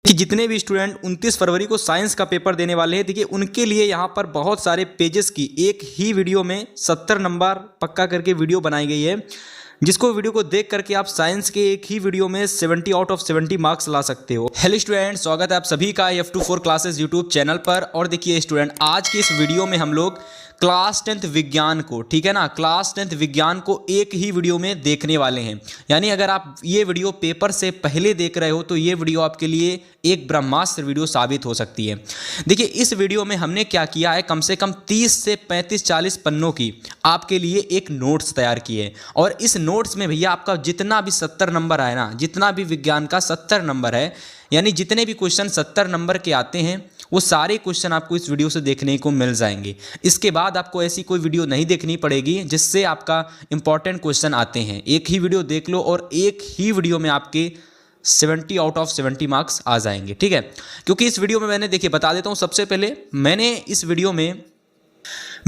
कि जितने भी स्टूडेंट 29 फरवरी को साइंस का पेपर देने वाले हैं, देखिए उनके लिए यहाँ पर बहुत सारे पेजेस की एक ही वीडियो में 70 नंबर पक्का करके वीडियो बनाई गई है, जिसको वीडियो को देख करके आप साइंस के एक ही वीडियो में 70 आउट ऑफ 70 मार्क्स ला सकते हो। हेलो स्टूडेंट, स्वागत है आप सभी का F24 क्लासेस यूट्यूब चैनल पर। और देखिए स्टूडेंट, आज की इस वीडियो में हम लोग क्लास 10th विज्ञान को, ठीक है ना, क्लास 10th विज्ञान को एक ही वीडियो में देखने वाले हैं। यानी अगर आप ये वीडियो पेपर से पहले देख रहे हो तो ये वीडियो आपके लिए एक ब्रह्मास्त्र वीडियो साबित हो सकती है। देखिए इस वीडियो में हमने क्या किया है, कम से कम 30 से 35-40 पन्नों की आपके लिए एक नोट्स तैयार किए हैं। और इस नोट्स में भैया आपका जितना भी 70 नंबर आए ना, जितना भी विज्ञान का 70 नंबर है, यानी जितने भी क्वेश्चन 70 नंबर के आते हैं वो सारे क्वेश्चन आपको इस वीडियो से देखने को मिल जाएंगे। इसके बाद आपको ऐसी कोई वीडियो नहीं देखनी पड़ेगी जिससे आपका इंपॉर्टेंट क्वेश्चन आते हैं। एक ही वीडियो देख लो और एक ही वीडियो में आपके 70 आउट ऑफ 70 मार्क्स आ जाएंगे, ठीक है। क्योंकि इस वीडियो में मैंने, देखिए बता देता हूँ, सबसे पहले मैंने इस वीडियो में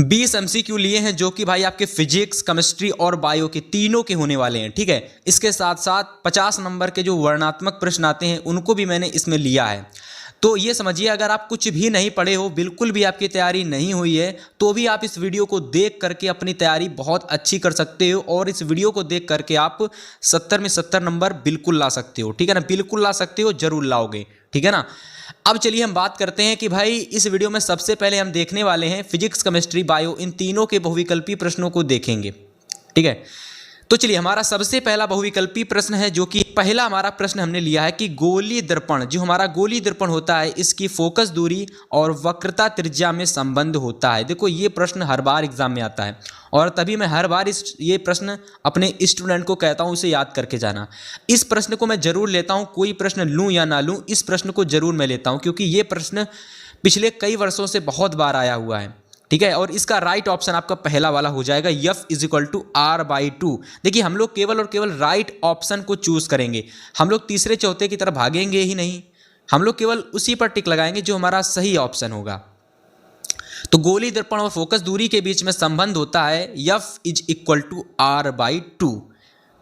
20 MCQ लिए हैं जो कि भाई आपके फिजिक्स, केमिस्ट्री और बायो के तीनों के होने वाले हैं, ठीक है। इसके साथ साथ 50 नंबर के जो वर्णनात्मक प्रश्न आते हैं उनको भी मैंने इसमें लिया है। तो ये समझिए, अगर आप कुछ भी नहीं पढ़े हो, बिल्कुल भी आपकी तैयारी नहीं हुई है, तो भी आप इस वीडियो को देख करके अपनी तैयारी बहुत अच्छी कर सकते हो। और इस वीडियो को देख करके आप 70 में 70 नंबर बिल्कुल ला सकते हो, ठीक है ना, बिल्कुल ला सकते हो, जरूर लाओगे, ठीक है ना। अब चलिए हम बात करते हैं कि भाई इस वीडियो में सबसे पहले हम देखने वाले हैं फिजिक्स, केमिस्ट्री, बायो, इन तीनों के बहुविकल्पी प्रश्नों को देखेंगे, ठीक है। तो चलिए हमारा सबसे पहला बहुविकल्पी प्रश्न है, जो कि पहला हमारा प्रश्न हमने लिया है कि गोलीय दर्पण, जो हमारा गोलीय दर्पण होता है, इसकी फोकस दूरी और वक्रता त्रिज्या में संबंध होता है। देखो ये प्रश्न हर बार एग्जाम में आता है और तभी मैं हर बार ये प्रश्न अपने स्टूडेंट को कहता हूँ उसे याद करके जाना। इस प्रश्न को मैं जरूर लेता हूँ, कोई प्रश्न लूँ या ना लूँ, इस प्रश्न को जरूर मैं लेता हूँ, क्योंकि ये प्रश्न पिछले कई वर्षों से बहुत बार आया हुआ है, ठीक है। और इसका राइट ऑप्शन आपका पहला वाला हो जाएगा, F = R/2। देखिए हम लोग केवल और केवल राइट ऑप्शन को चूज करेंगे, हम लोग तीसरे चौथे की तरफ भागेंगे ही नहीं, हम लोग केवल उसी पर टिक लगाएंगे जो हमारा सही ऑप्शन होगा। तो गोलीय दर्पण और फोकस दूरी के बीच में संबंध होता है F = R/2,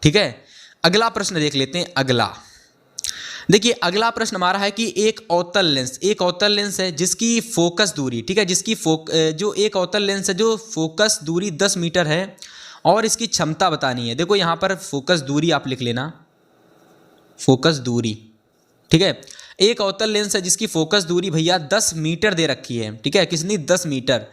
ठीक है। अगला प्रश्न देख लेते हैं। देखिए अगला प्रश्न हमारा है कि एक अवतल लेंस है जिसकी फोकस दूरी, ठीक है, जो एक अवतल लेंस है जो फोकस दूरी 10 मीटर है और इसकी क्षमता बतानी है। देखो यहाँ पर फोकस दूरी आप लिख लेना, फोकस दूरी, ठीक है। एक अवतल लेंस है जिसकी फोकस दूरी भैया 10 मीटर दे रखी है, ठीक है, कितनी, 10 मीटर।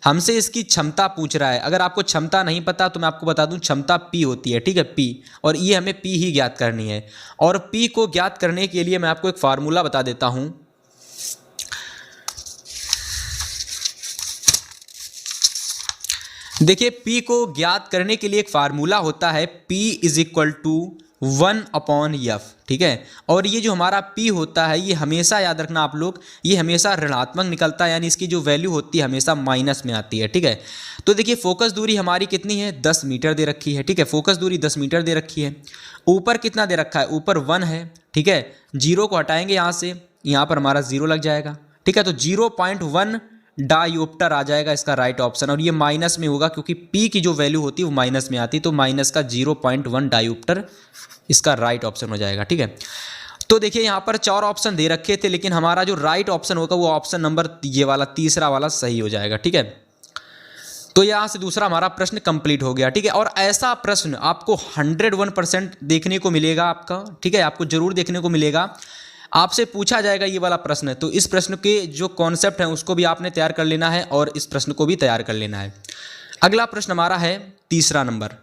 हमसे इसकी क्षमता पूछ रहा है। अगर आपको क्षमता नहीं पता तो मैं आपको बता दूं, क्षमता P होती है, ठीक है, P, और ये हमें P ही ज्ञात करनी है। और P को ज्ञात करने के लिए मैं आपको एक फार्मूला बता देता हूं। देखिए P को ज्ञात करने के लिए एक फार्मूला होता है, P = 1/F, ठीक है। और ये जो हमारा P होता है, ये हमेशा याद रखना आप लोग, ये हमेशा ऋणात्मक निकलता है, यानी इसकी जो वैल्यू होती है हमेशा माइनस में आती है, ठीक है। तो देखिए फोकस दूरी हमारी कितनी है, 10 मीटर दे रखी है, ठीक है, फोकस दूरी 10 मीटर दे रखी है। ऊपर कितना दे रखा है, ऊपर 1 है, ठीक है। 0 को हटाएंगे यहाँ से, यहाँ पर हमारा 0 लग जाएगा, ठीक है। तो 0.1 डायोप्टर आ जाएगा इसका राइट ऑप्शन, और ये माइनस में होगा क्योंकि P की जो वैल्यू होती है वो माइनस में आती है, तो माइनस का 0.1 डायोप्टर इसका राइट ऑप्शन हो जाएगा, ठीक है। तो देखिए यहाँ पर 4 ऑप्शन दे रखे थे, लेकिन हमारा जो राइट ऑप्शन होगा वो ऑप्शन नंबर ये वाला, तीसरा वाला सही हो जाएगा, ठीक है। तो यहाँ से दूसरा हमारा प्रश्न कंप्लीट हो गया, ठीक है। और ऐसा प्रश्न आपको 101% देखने को मिलेगा आपका, ठीक है, आपको जरूर देखने को मिलेगा। आपसे पूछा जाएगा ये वाला प्रश्न, तो इस प्रश्न के जो कॉन्सेप्ट है उसको भी आपने तैयार कर लेना है और इस प्रश्न को भी तैयार कर लेना है। अगला प्रश्न हमारा है 3 नंबर,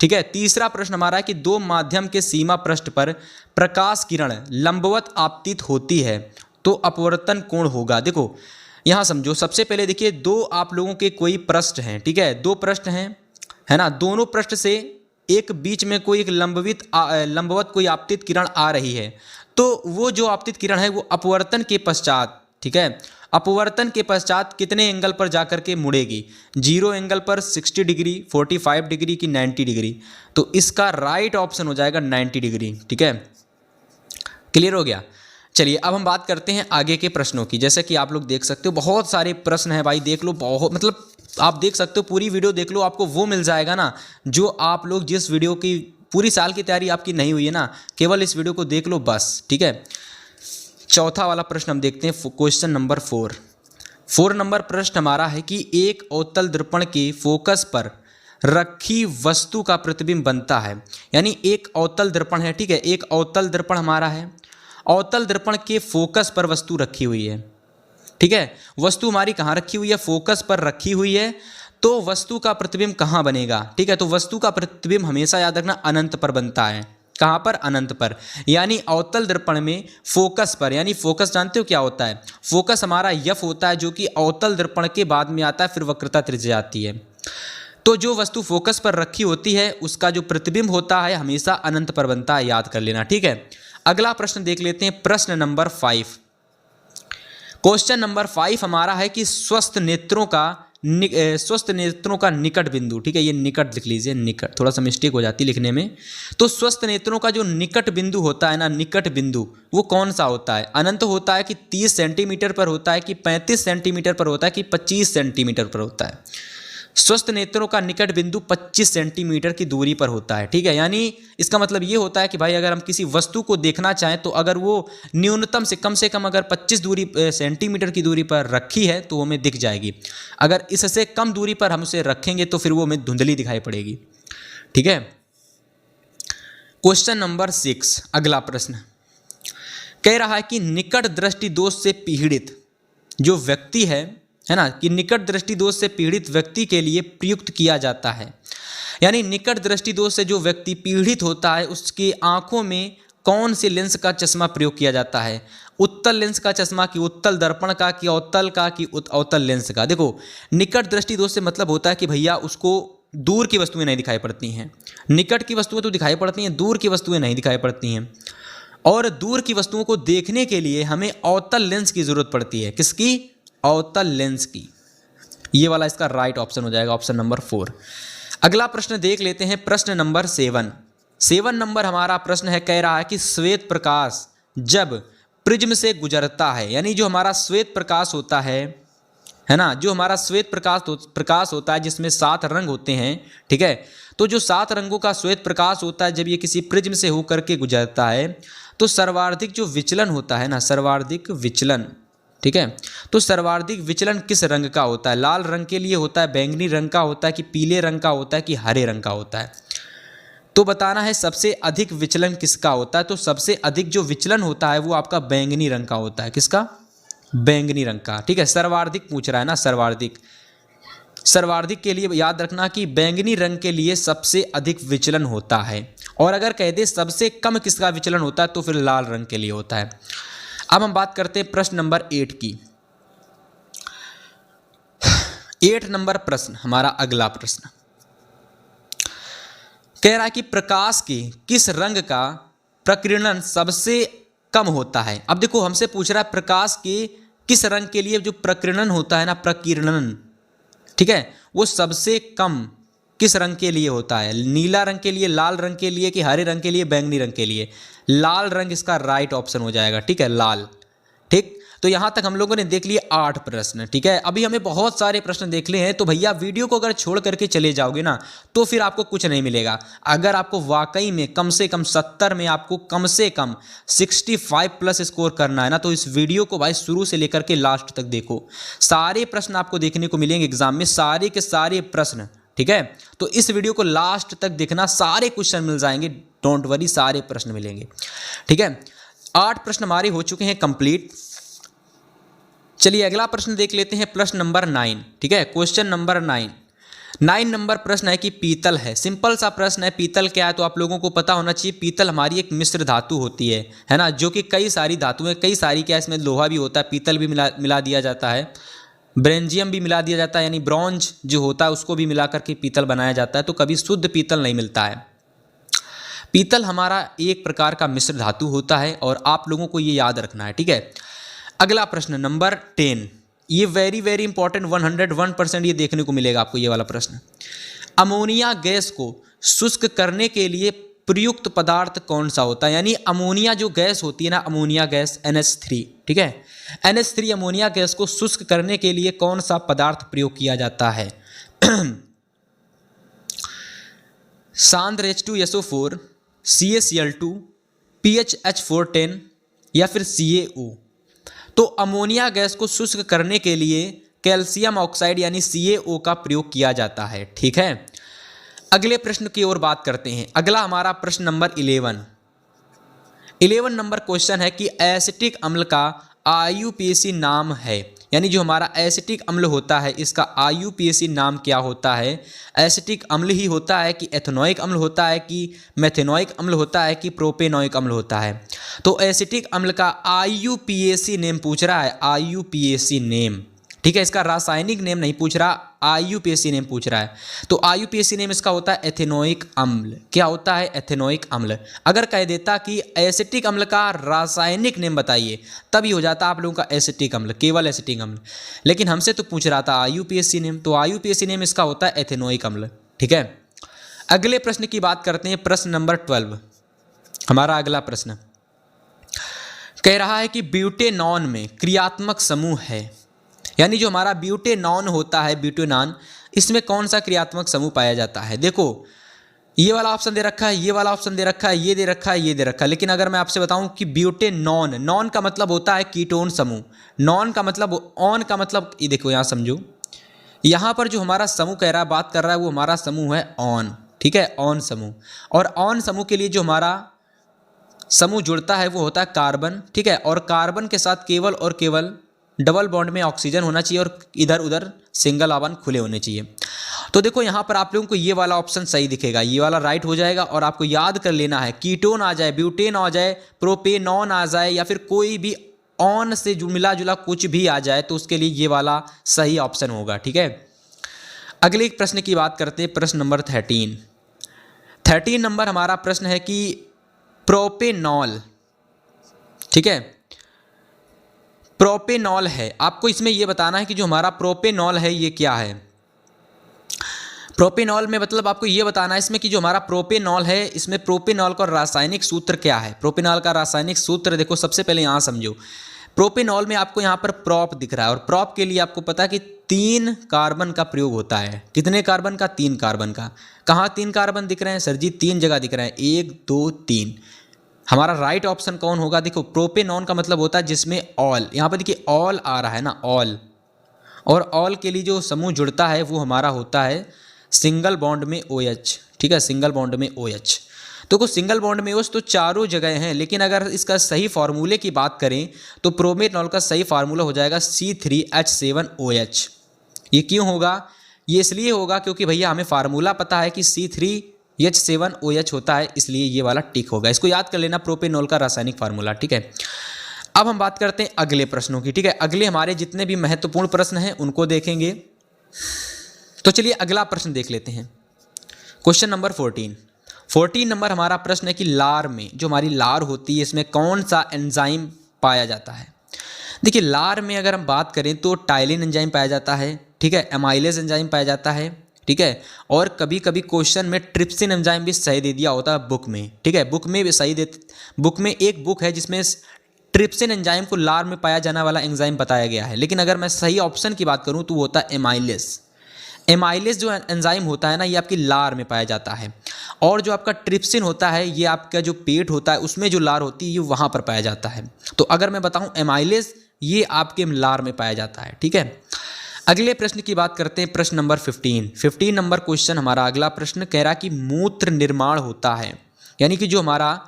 ठीक है। तीसरा प्रश्न हमारा है कि 2 माध्यम के सीमा पृष्ठ पर प्रकाश किरण लंबवत आपतित होती है तो अपवर्तन कोण होगा। देखो यहाँ समझो, सबसे पहले देखिए 2 आप लोगों के कोई पृष्ठ हैं, ठीक है, 2 पृष्ठ हैं, है ना। दोनों पृष्ठ से एक बीच में कोई एक लंबवत कोई आपतित किरण आ रही है, तो वो जो आपतित किरण है वो अपवर्तन के पश्चात, ठीक है, अपवर्तन के पश्चात कितने एंगल पर जाकर के मुड़ेगी, 0 एंगल पर, 60 डिग्री, 45 डिग्री की 90 डिग्री। तो इसका राइट ऑप्शन हो जाएगा 90 डिग्री, ठीक है। क्लियर हो गया। चलिए अब हम बात करते हैं आगे के प्रश्नों की। जैसे कि आप लोग देख सकते हो बहुत सारे प्रश्न हैं भाई, देख लो, बहुत, मतलब आप देख सकते हो, पूरी वीडियो देख लो, आपको वो मिल जाएगा ना जो आप लोग, जिस वीडियो की पूरी साल की तैयारी आपकी नहीं हुई है ना, केवल इस वीडियो को देख लो बस, ठीक है। चौथा वाला प्रश्न हम देखते हैं, क्वेश्चन नंबर 4 नंबर प्रश्न हमारा है कि एक अवतल दर्पण के फोकस पर रखी वस्तु का प्रतिबिंब बनता है। यानी एक अवतल दर्पण है, ठीक है, एक अवतल दर्पण हमारा है, अवतल दर्पण के फोकस पर वस्तु रखी हुई है, ठीक है, वस्तु हमारी कहाँ रखी हुई है, फोकस पर रखी हुई है, तो वस्तु का प्रतिबिंब कहाँ बनेगा, ठीक है, तो वस्तु का प्रतिबिंब हमेशा याद रखना अनंत पर बनता है। कहाँ पर? अनंत पर। यानी अवतल दर्पण में फोकस पर, यानी फोकस जानते हो क्या होता है, फोकस हमारा यफ होता है जो कि अवतल दर्पण के बाद में आता है, फिर वक्रता त्रिज्या आती है। तो जो वस्तु फोकस पर रखी होती है उसका जो प्रतिबिंब होता है हमेशा अनंत पर बनता है, याद कर लेना, ठीक है। अगला प्रश्न देख लेते हैं, प्रश्न नंबर 5। क्वेश्चन नंबर 5 हमारा है कि स्वस्थ नेत्रों का निकट बिंदु, ठीक है, ये निकट लिख लीजिए, निकट, थोड़ा सा मिस्टेक हो जाती है लिखने में। तो स्वस्थ नेत्रों का जो निकट बिंदु होता है ना, निकट बिंदु, वो कौन सा होता है? अनंत होता है कि 30 सेंटीमीटर पर होता है कि 35 सेंटीमीटर पर होता है कि 25 सेंटीमीटर पर होता है? स्वस्थ नेत्रों का निकट बिंदु 25 सेंटीमीटर की दूरी पर होता है, ठीक है। यानी इसका मतलब ये होता है कि भाई अगर हम किसी वस्तु को देखना चाहें तो अगर वो न्यूनतम से कम अगर 25 सेंटीमीटर की दूरी पर रखी है तो वो हमें दिख जाएगी। अगर इससे कम दूरी पर हम उसे रखेंगे तो फिर वो हमें धुंधली दिखाई पड़ेगी, ठीक है। क्वेश्चन नंबर 6 अगला प्रश्न कह रहा है कि निकट दृष्टि दोष से पीड़ित जो व्यक्ति है ना, कि निकट दृष्टि दोष से पीड़ित व्यक्ति के लिए प्रयुक्त किया जाता है। यानी निकट दृष्टि दोष से जो व्यक्ति पीड़ित होता है उसकी आंखों में कौन से लेंस का चश्मा प्रयोग किया जाता है? उत्तल लेंस का चश्मा कि उत्तल दर्पण का कि अवतल का कि अवतल लेंस का? देखो, निकट दृष्टि दोष से मतलब होता है कि भैया उसको दूर की वस्तुएं नहीं दिखाई पड़ती हैं। निकट की वस्तुएं तो दिखाई पड़ती हैं, दूर की वस्तुएं नहीं दिखाई पड़ती हैं। और दूर की वस्तुओं को देखने के लिए हमें अवतल लेंस की जरूरत पड़ती है। किसकी? अवतल लेंस की। ये वाला इसका राइट ऑप्शन हो जाएगा, ऑप्शन नंबर 4। अगला प्रश्न देख लेते हैं, प्रश्न नंबर 7 नंबर हमारा प्रश्न है, कह रहा है कि श्वेत प्रकाश जब प्रिज्म से गुजरता है, यानी जो हमारा श्वेत प्रकाश होता है ना, जो हमारा श्वेत प्रकाश होता है जिसमें 7 रंग होते हैं, ठीक है, तो जो 7 रंगों का श्वेत प्रकाश होता है जब ये किसी प्रिज्म से होकर के गुजरता है तो सर्वाधिक जो विचलन होता है ना, सर्वाधिक विचलन, ठीक है, तो सर्वाधिक विचलन किस रंग का होता है? लाल रंग के लिए होता है, बैंगनी रंग का होता है कि पीले रंग का होता है कि हरे रंग का होता है? तो बताना है सबसे अधिक विचलन किसका होता है। तो सबसे अधिक जो विचलन होता है वो आपका बैंगनी रंग का होता है। किसका? बैंगनी रंग का, ठीक है। सर्वाधिक पूछ रहा है ना, सर्वाधिक के लिए याद रखना कि बैंगनी रंग के लिए सबसे अधिक विचलन होता है। और अगर कह दे सबसे कम किसका विचलन होता है तो फिर लाल रंग के लिए होता है। अब हम बात करते हैं प्रश्न नंबर 8 की। 8 नंबर प्रश्न हमारा अगला प्रश्न कह रहा है कि प्रकाश के किस रंग का प्रकीर्णन सबसे कम होता है। अब देखो हमसे पूछ रहा है प्रकाश के किस रंग के लिए जो प्रकीर्णन होता है ना, प्रकीर्णन, ठीक है, वो सबसे कम किस रंग के लिए होता है? नीला रंग के लिए, लाल रंग के लिए कि हरे रंग के लिए, बैंगनी रंग के लिए? लाल रंग इसका राइट ऑप्शन हो जाएगा, ठीक है, लाल। ठीक, तो यहाँ तक हम लोगों ने देख लिए 8 प्रश्न, ठीक है। अभी हमें बहुत सारे प्रश्न देख लिए हैं, तो भैया वीडियो को अगर छोड़ करके चले जाओगे ना तो फिर आपको कुछ नहीं मिलेगा। अगर आपको वाकई में कम से कम 70 में आपको कम से कम 65 प्लस स्कोर करना है ना, तो इस वीडियो को भाई शुरू से लेकर के लास्ट तक देखो। सारे प्रश्न आपको देखने को मिलेंगे एग्जाम में, सारे के सारे प्रश्न, ठीक है। तो इस वीडियो को लास्ट तक देखना, सारे क्वेश्चन मिल जाएंगे, डोंट वरी, सारे प्रश्न मिलेंगे, ठीक है। 8 प्रश्न हमारे हो चुके हैं कंप्लीट। चलिए अगला प्रश्न देख लेते हैं, प्रश्न नंबर 9, ठीक है, क्वेश्चन नंबर 9 नंबर प्रश्न है कि पीतल है। सिंपल सा प्रश्न है, पीतल क्या है तो आप लोगों को पता होना चाहिए। पीतल हमारी एक मिश्र धातु होती है ना, जो कि कई सारी धातुएं, कई सारी क्या, इसमें लोहा भी होता है, पीतल भी मिला दिया जाता है, ब्रेंजियम भी मिला दिया जाता है, यानी ब्रॉन्ज जो होता है उसको भी मिला करके पीतल बनाया जाता है। तो कभी शुद्ध पीतल नहीं मिलता है। पीतल हमारा एक प्रकार का मिश्र धातु होता है और आप लोगों को ये याद रखना है, ठीक है। अगला प्रश्न नंबर 10, ये वेरी वेरी इंपॉर्टेंट, 101% ये देखने को मिलेगा आपको ये वाला प्रश्न। अमोनिया गैस को शुष्क करने के लिए प्रयुक्त पदार्थ कौन सा होता है? यानी अमोनिया जो गैस होती है ना, अमोनिया गैस NH3, ठीक है, NH3 अमोनिया गैस को शुष्क करने के लिए कौन सा पदार्थ प्रयोग किया जाता है? सांद्र H2SO4, CaCl2, PHH410 या फिर CaO? तो अमोनिया गैस को शुष्क करने के लिए कैल्शियम ऑक्साइड यानी CaO का प्रयोग किया जाता है। ठीक है, अगले प्रश्न की ओर बात करते हैं। अगला हमारा प्रश्न नंबर 11 नंबर क्वेश्चन है कि एसिटिक अम्ल का IUPAC नाम है, यानी जो हमारा एसिटिक अम्ल होता है इसका IUPAC नाम क्या होता है। एसिटिक अम्ल ही होता है कि एथेनोइक अम्ल होता है कि मेथेनोइक अम्ल होता है कि प्रोपेनोइक अम्ल होता है। तो एसिटिक अम्ल का IUPAC नेम पूछ रहा है, IUPAC नेम। ठीक है, इसका रासायनिक नेम नहीं पूछ रहा, IUPAC नेम पूछ रहा है। तो IUPAC नेम इसका होता है एथेनोइक अम्ल। क्या होता है? एथेनोइक अम्ल। अगर कह देता कि एसिटिक अम्ल का रासायनिक नेम बताइए, तभी हो जाता आप लोगों का एसिटिक अम्ल, केवल एसिटिक अम्ल। लेकिन हमसे तो पूछ रहा था IUPAC नेम, तो IUPAC नेम इसका होता है एथेनोइक अम्ल। ठीक है, अगले प्रश्न की बात करते हैं। प्रश्न नंबर 12 हमारा अगला प्रश्न कह रहा है कि ब्यूटेनॉन में क्रियात्मक समूह है, यानी जो हमारा ब्यूटेनॉन होता है, ब्यूटेनॉन, इसमें कौन सा क्रियात्मक समूह पाया जाता है। देखो ये वाला ऑप्शन दे रखा है, ये वाला ऑप्शन दे रखा है, ये दे रखा है, ये दे रखा है। लेकिन अगर मैं आपसे बताऊं कि ब्यूटेनॉन, नॉन का मतलब होता है कीटोन समूह, नॉन का मतलब, ऑन का मतलब, ये देखो यहाँ समझो, यहाँ पर जो हमारा समूह कह रहा है, बात कर रहा है, वो हमारा समूह है ऑन। ठीक है, ऑन समूह। और ऑन समूह के लिए जो हमारा समूह जुड़ता है वो होता है कार्बन। ठीक है, और कार्बन के साथ केवल और केवल डबल बॉन्ड में ऑक्सीजन होना चाहिए और इधर उधर सिंगल आवन खुले होने चाहिए। तो देखो यहाँ पर आप लोगों को ये वाला ऑप्शन सही दिखेगा, ये वाला राइट हो जाएगा। और आपको याद कर लेना है, कीटोन आ जाए, ब्यूटेन आ जाए, प्रोपेनॉन आ जाए, या फिर कोई भी ऑन से जो मिला जुला कुछ भी आ जाए, तो उसके लिए ये वाला सही ऑप्शन होगा। ठीक है, अगले एक प्रश्न की बात करते हैं। प्रश्न नंबर 13 नंबर हमारा प्रश्न है कि प्रोपेनॉल, ठीक है, प्रोपेनॉल है, आपको इसमें यह बताना है कि जो हमारा प्रोपेनॉल है ये क्या है। प्रोपेनॉल में मतलब आपको ये बताना है इसमें कि जो हमारा प्रोपेनॉल है, इसमें प्रोपेनॉल का रासायनिक सूत्र क्या है। प्रोपेनॉल का रासायनिक सूत्र देखो, सबसे पहले यहाँ समझो, प्रोपेनॉल में आपको यहाँ पर प्रोप दिख रहा है, और प्रोप के लिए आपको पता है कि 3 कार्बन का प्रयोग होता है। कितने कार्बन का? 3 कार्बन का। कहाँ 3 कार्बन दिख रहे हैं सर जी? 3 जगह दिख रहे हैं, 1 2 3। हमारा राइट ऑप्शन कौन होगा? देखो प्रोपेनॉन का मतलब होता है जिसमें ऑल, यहाँ पर देखिए ऑल आ रहा है ना, ऑल। और ऑल के लिए जो समूह जुड़ता है वो हमारा होता है सिंगल बॉन्ड में OH। ठीक है, सिंगल बॉन्ड में OH। तो कुछ सिंगल बॉन्ड में OH तो चारों जगह हैं, लेकिन अगर इसका सही फार्मूले की बात करें तो प्रोपेनॉल का सही फार्मूला हो जाएगा C3H7OH। ये क्यों होगा? ये इसलिए होगा क्योंकि भैया हमें फार्मूला पता है कि C3H7OH होता है, इसलिए ये वाला टिक होगा। इसको याद कर लेना, प्रोपेनॉल का रासायनिक फार्मूला। ठीक है, अब हम बात करते हैं अगले प्रश्नों की। ठीक है, अगले हमारे जितने भी महत्वपूर्ण प्रश्न हैं उनको देखेंगे। तो चलिए अगला प्रश्न देख लेते हैं। क्वेश्चन नंबर 14 नंबर हमारा प्रश्न है कि लार में, जो हमारी लार होती है, इसमें कौन सा एंजाइम पाया जाता है। देखिए लार में अगर हम बात करें तो टाइलिन एंजाइम पाया जाता है। ठीक है, एमाइलेज एंजाइम पाया जाता है। ठीक है, और कभी कभी क्वेश्चन में ट्रिप्सिन एंजाइम भी सही दे दिया होता है बुक में। ठीक है, बुक में भी सही दे, बुक में एक बुक है जिसमें ट्रिप्सिन एंजाइम को लार में पाया जाने वाला एंजाइम बताया गया है। लेकिन अगर मैं सही ऑप्शन की बात करूं तो वो होता है एमाइलेज। एमाइलेज जो एंजाइम होता है ना, ये आपकी लार में पाया जाता है। और जो आपका ट्रिप्सिन होता है, ये आपका जो पेट होता है उसमें जो लार होती है, ये वहाँ पर पाया जाता है। तो अगर मैं बताऊँ एमाइलेज, ये आपके लार में पाया जाता है। ठीक है, अगले प्रश्न की बात करते हैं। प्रश्न नंबर 15 नंबर क्वेश्चन हमारा अगला प्रश्न कह रहा कि मूत्र निर्माण होता है, यानी कि जो हमारा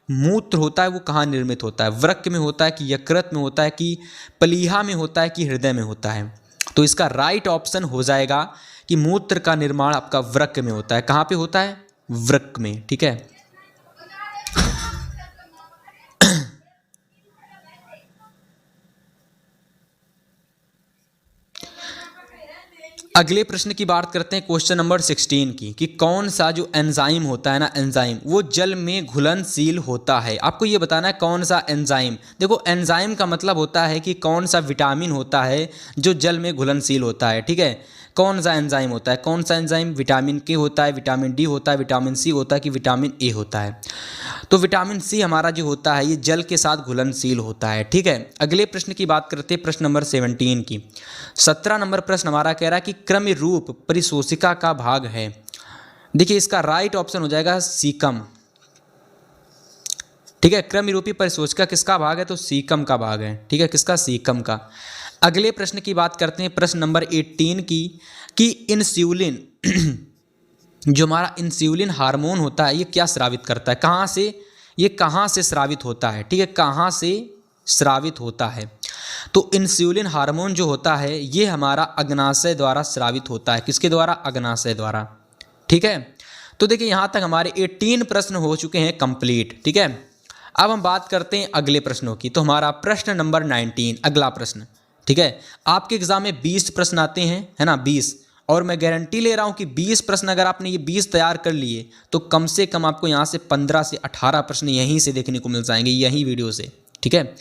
मूत्र होता है वो कहाँ निर्मित होता है। वृक्क में होता है कि यकृत में होता है कि प्लीहा में होता है कि हृदय में होता है। तो इसका राइट ऑप्शन हो जाएगा कि मूत्र का निर्माण आपका वृक्क में होता है। कहाँ पे होता है? वृक्क में। ठीक है, अगले प्रश्न की बात करते हैं क्वेश्चन नंबर 16 की, कि कौन सा जो एंजाइम होता है ना, एंजाइम वो जल में घुलनशील होता है। आपको ये बताना है कौन सा एंजाइम। देखो एंजाइम का मतलब होता है कि कौन सा विटामिन होता है जो जल में घुलनशील होता है। ठीक है, कौन सा एंजाइम होता है, कौन सा एंजाइम? विटामिन के होता है, विटामिन डी होता है, विटामिन सी होता है कि विटामिन ए होता है। तो विटामिन सी हमारा जो होता है ये जल के साथ घुलनशील होता है। ठीक है, अगले प्रश्न की बात करते हैं, प्रश्न नंबर 17 की। 17 नंबर प्रश्न हमारा कह रहा है कि क्रम रूप परिशोषिका का भाग है। देखिए इसका राइट ऑप्शन हो जाएगा सीकम। ठीक है, क्रम यूरोपीय परिसूचक किसका भाग है? तो सीकम का भाग है। ठीक है, किसका? सीकम का। अगले प्रश्न की बात करते हैं, प्रश्न नंबर 18 की, कि इंसुलिन जो हमारा इंसुलिन हार्मोन होता है ये क्या स्रावित करता है? कहाँ से? ये कहाँ से स्रावित होता है? ठीक है, कहाँ से स्रावित होता है? तो इंसुलिन हार्मोन जो होता है ये हमारा अग्नाशय द्वारा स्रावित होता है। किसके द्वारा? अग्नाशय द्वारा। ठीक है, तो देखिए यहाँ तक हमारे 18 प्रश्न हो चुके हैं कंप्लीट। ठीक है, अब हम बात करते हैं अगले प्रश्नों की। तो हमारा प्रश्न नंबर 19 अगला प्रश्न। ठीक है, आपके एग्जाम में 20 प्रश्न आते हैं, है ना, 20, और मैं गारंटी ले रहा हूं कि 20 प्रश्न अगर आपने ये 20 तैयार कर लिए तो कम से कम आपको यहाँ से 15 से 18 प्रश्न यहीं से देखने को मिल जाएंगे, यहीं वीडियो से। ठीक है,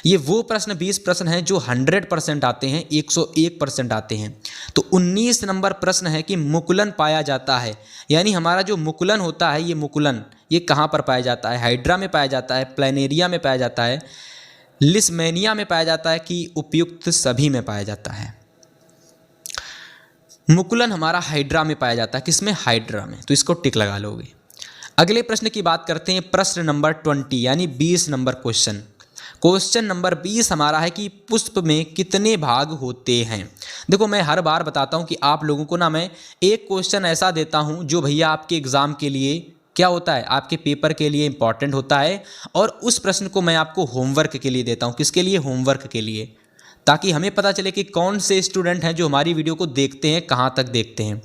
ये वो प्रश्न 20 प्रश्न हैं जो 100% आते हैं, 101% आते हैं। तो 19 नंबर प्रश्न है कि मुकुलन पाया जाता है, यानी हमारा जो मुकुलन होता है ये मुकुलन ये कहाँ पर पाया जाता है? हाइड्रा में पाया जाता है, प्लैनेरिया में पाया जाता है, लिस्मेनिया में पाया जाता है, कि उपयुक्त सभी में पाया जाता है? मुकुलन हमारा हाइड्रा में पाया जाता है। किसमें? हाइड्रा में। तो इसको टिक लगा लोगे। अगले प्रश्न की बात करते हैं, प्रश्न नंबर 20 यानी 20 नंबर क्वेश्चन। क्वेश्चन नंबर 20 हमारा है कि पुष्प में कितने भाग होते हैं? देखो मैं हर बार बताता हूं कि आप लोगों को ना मैं एक क्वेश्चन ऐसा देता हूं जो भैया आपके एग्जाम के लिए क्या होता है, आपके पेपर के लिए इंपॉर्टेंट होता है, और उस प्रश्न को मैं आपको होमवर्क के लिए देता हूं। किसके लिए? होमवर्क के लिए, ताकि हमें पता चले कि कौन से स्टूडेंट हैं जो हमारी वीडियो को देखते हैं, कहाँ तक देखते हैं।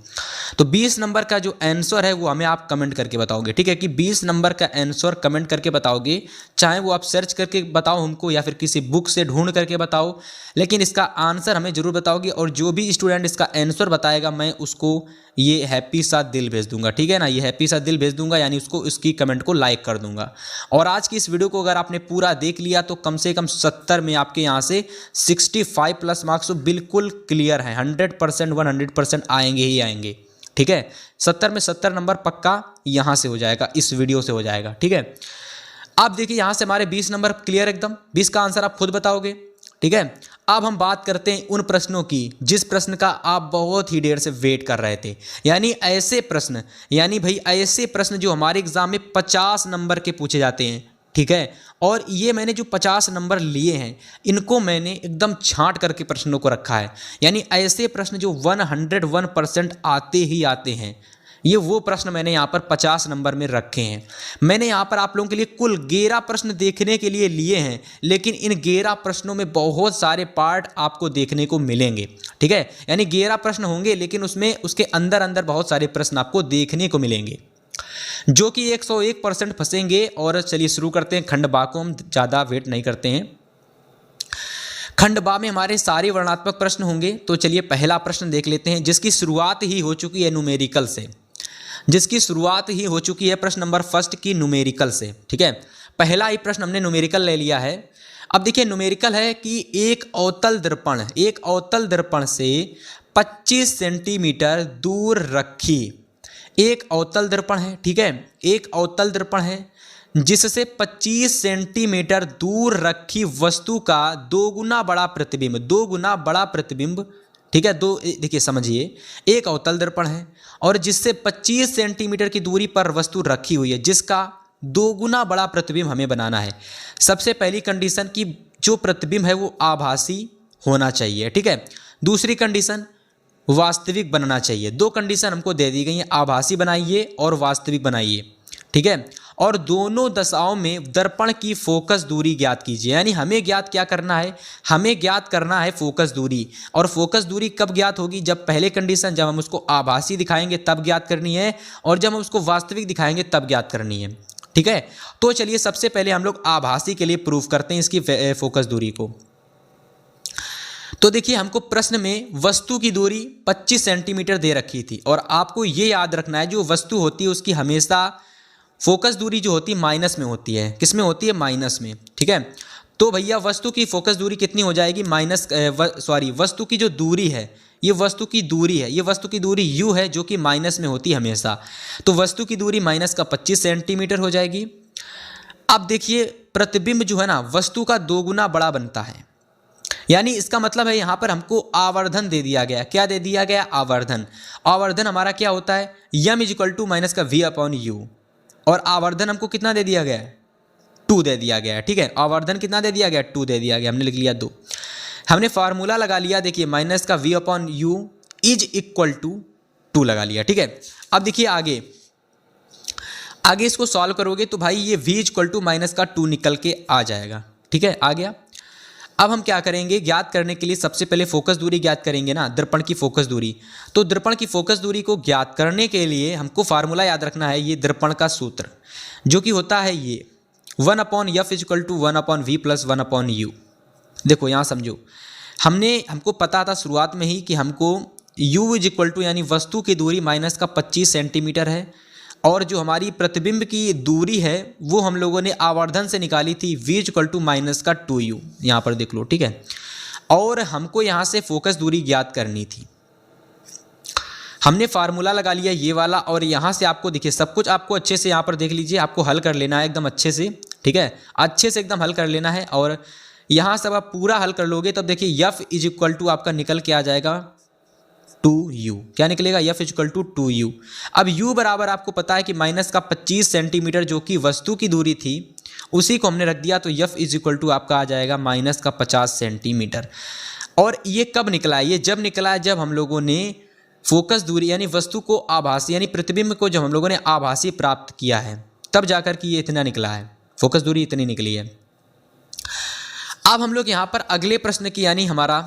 तो 20 नंबर का जो आंसर है वो हमें आप कमेंट करके बताओगे। ठीक है, कि 20 नंबर का आंसर कमेंट करके बताओगे, चाहे वो आप सर्च करके बताओ हमको या फिर किसी बुक से ढूंढ करके बताओ, लेकिन इसका आंसर हमें ज़रूर बताओगे। और जो भी स्टूडेंट इसका आंसर बताएगा मैं उसको ये हैप्पी सा दिल भेज दूंगा। ठीक है ना, ये हैप्पी सा दिल भेज दूंगा, यानी उसको उसकी कमेंट को लाइक कर दूंगा। और आज की इस वीडियो को अगर आपने पूरा देख लिया तो कम से कम 70 में आपके यहाँ से 65 प्लस मार्क्स बिल्कुल क्लियर है, 100% 100% आएंगे ही आएंगे। ठीक है, 70 में 70 नंबर पक्का यहाँ से हो जाएगा, इस वीडियो से हो जाएगा। ठीक है, आप देखिए यहाँ से हमारे 20 नंबर क्लियर एकदम, 20 का आंसर आप खुद बताओगे। ठीक है, अब हम बात करते हैं उन प्रश्नों की जिस प्रश्न का आप बहुत ही देर से वेट कर रहे थे, यानी ऐसे प्रश्न, यानी भाई ऐसे प्रश्न जो हमारे एग्जाम में 50 नंबर के पूछे जाते हैं। ठीक है, और ये मैंने जो 50 नंबर लिए हैं इनको मैंने एकदम छांट करके प्रश्नों को रखा है, यानी ऐसे प्रश्न जो 101% आते ही आते हैं, ये वो प्रश्न मैंने यहाँ पर 50 नंबर में रखे हैं। मैंने यहाँ पर आप लोगों के लिए कुल 11 प्रश्न देखने के लिए लिए हैं, लेकिन इन 11 प्रश्नों में बहुत सारे पार्ट आपको देखने को मिलेंगे। ठीक है, यानी 11 प्रश्न होंगे लेकिन उसमें उसके अंदर अंदर बहुत सारे प्रश्न आपको देखने को मिलेंगे जो कि 101% फंसेंगे। और चलिए शुरू करते हैं खंड बा को, हम ज़्यादा वेट नहीं करते हैं। खंड बा में हमारे सारे वर्णात्मक प्रश्न होंगे। तो चलिए पहला प्रश्न देख लेते हैं जिसकी शुरुआत ही हो चुकी है न्यूमेरिकल से, जिसकी शुरुआत ही हो चुकी है प्रश्न नंबर 1 की न्यूमेरिकल से। ठीक है, पहला ही प्रश्न हमने न्यूमेरिकल ले लिया है। अब देखिए न्यूमेरिकल है कि एक अवतल दर्पण से 25 सेंटीमीटर दूर रखी एक अवतल दर्पण है। ठीक है, एक अवतल दर्पण है जिससे 25 सेंटीमीटर दूर रखी वस्तु का 2 गुना बड़ा प्रतिबिंब, ठीक है, देखिए समझिए, एक अवतल दर्पण है और जिससे 25 सेंटीमीटर की दूरी पर वस्तु रखी हुई है जिसका 2 गुना बड़ा प्रतिबिंब हमें बनाना है। सबसे पहली कंडीशन कि जो प्रतिबिंब है वो आभासी होना चाहिए। ठीक है, दूसरी कंडीशन वास्तविक बनना चाहिए। 2 कंडीशन हमको दे दी गई हैं, आभासी बनाइए और वास्तविक बनाइए। ठीक है, और दोनों दशाओं में दर्पण की फोकस दूरी ज्ञात कीजिए, यानी हमें ज्ञात क्या करना है, हमें ज्ञात करना है फोकस दूरी। और फोकस दूरी कब ज्ञात होगी, जब पहले कंडीशन जब हम उसको आभासी दिखाएंगे तब ज्ञात करनी है, और जब हम उसको वास्तविक दिखाएंगे तब ज्ञात करनी है। ठीक है, तो चलिए सबसे पहले हम लोग आभासी के लिए प्रूफ करते हैं इसकी फोकस दूरी को। तो देखिए हमको प्रश्न में वस्तु की दूरी 25 सेंटीमीटर दे रखी थी, और आपको ये याद रखना है जो वस्तु होती है उसकी हमेशा फोकस दूरी जो होती है माइनस में होती है। किस में होती है? माइनस में। ठीक है, तो भैया वस्तु की फोकस दूरी कितनी हो जाएगी, वस्तु की जो दूरी है, ये वस्तु की दूरी u है जो कि माइनस में होती है हमेशा। तो वस्तु की दूरी माइनस का 25 सेंटीमीटर हो जाएगी। अब देखिए प्रतिबिंब जो है ना वस्तु का 2 गुना बड़ा बनता है, यानी इसका मतलब है यहाँ पर हमको आवर्धन दे दिया गया। क्या दे दिया गया? आवर्धन। आवर्धन हमारा क्या होता है, m = माइनस का v/u, और आवर्धन हमको कितना दे दिया गया है, 2 दे दिया गया है, ठीक है। आवर्धन कितना दे दिया गया, 2 दे दिया गया, हमने लिख लिया 2। हमने फार्मूला लगा लिया, देखिए माइनस का v/u इज इक्वल टू 2 लगा लिया, ठीक है। अब देखिए आगे इसको सॉल्व करोगे तो भाई ये v इक्वल टू माइनस का 2 निकल के आ जाएगा, ठीक है, आ गया। अब हम क्या करेंगे, ज्ञात करने के लिए सबसे पहले फोकस दूरी ज्ञात करेंगे ना, दर्पण की फोकस दूरी। तो दर्पण की फोकस दूरी को ज्ञात करने के लिए हमको फार्मूला याद रखना है, ये दर्पण का सूत्र जो कि होता है ये 1/f equal to 1/v plus 1/u। देखो यहाँ समझो, हमको पता था शुरुआत में ही कि हमको u इज इक्वल टू यानी वस्तु की दूरी माइनस का 25 सेंटीमीटर है, और जो हमारी प्रतिबिंब की दूरी है वो हम लोगों ने आवर्धन से निकाली थी v इक्वल टू माइनस का 2u, यहाँ पर देख लो, ठीक है। और हमको यहाँ से फोकस दूरी ज्ञात करनी थी, हमने फार्मूला लगा लिया ये वाला, और यहाँ से आपको देखिए सब कुछ आपको अच्छे से यहाँ पर देख लीजिए, आपको हल कर लेना है एकदम अच्छे से, ठीक है, अच्छे से एकदम हल कर लेना है। और यहाँ सब आप पूरा हल कर लोगे तब देखिए f इज इक्वल टू आपका निकल के आ जाएगा 2u, क्या निकलेगा, f इक्वल टू 2u। अब u बराबर आपको पता है कि माइनस का 25 सेंटीमीटर जो कि वस्तु की दूरी थी उसी को हमने रख दिया, तो f इज इक्वल टू आपका आ जाएगा माइनस का 50 सेंटीमीटर। और ये कब निकला है, ये जब निकला है जब हम लोगों ने फोकस दूरी यानी वस्तु को आभासी यानी प्रतिबिंब को जब हम लोगों ने आभासी प्राप्त किया है तब जाकर कि ये इतना निकला है, फोकस दूरी इतनी निकली है। अब हम लोग यहाँ पर अगले प्रश्न की यानी हमारा,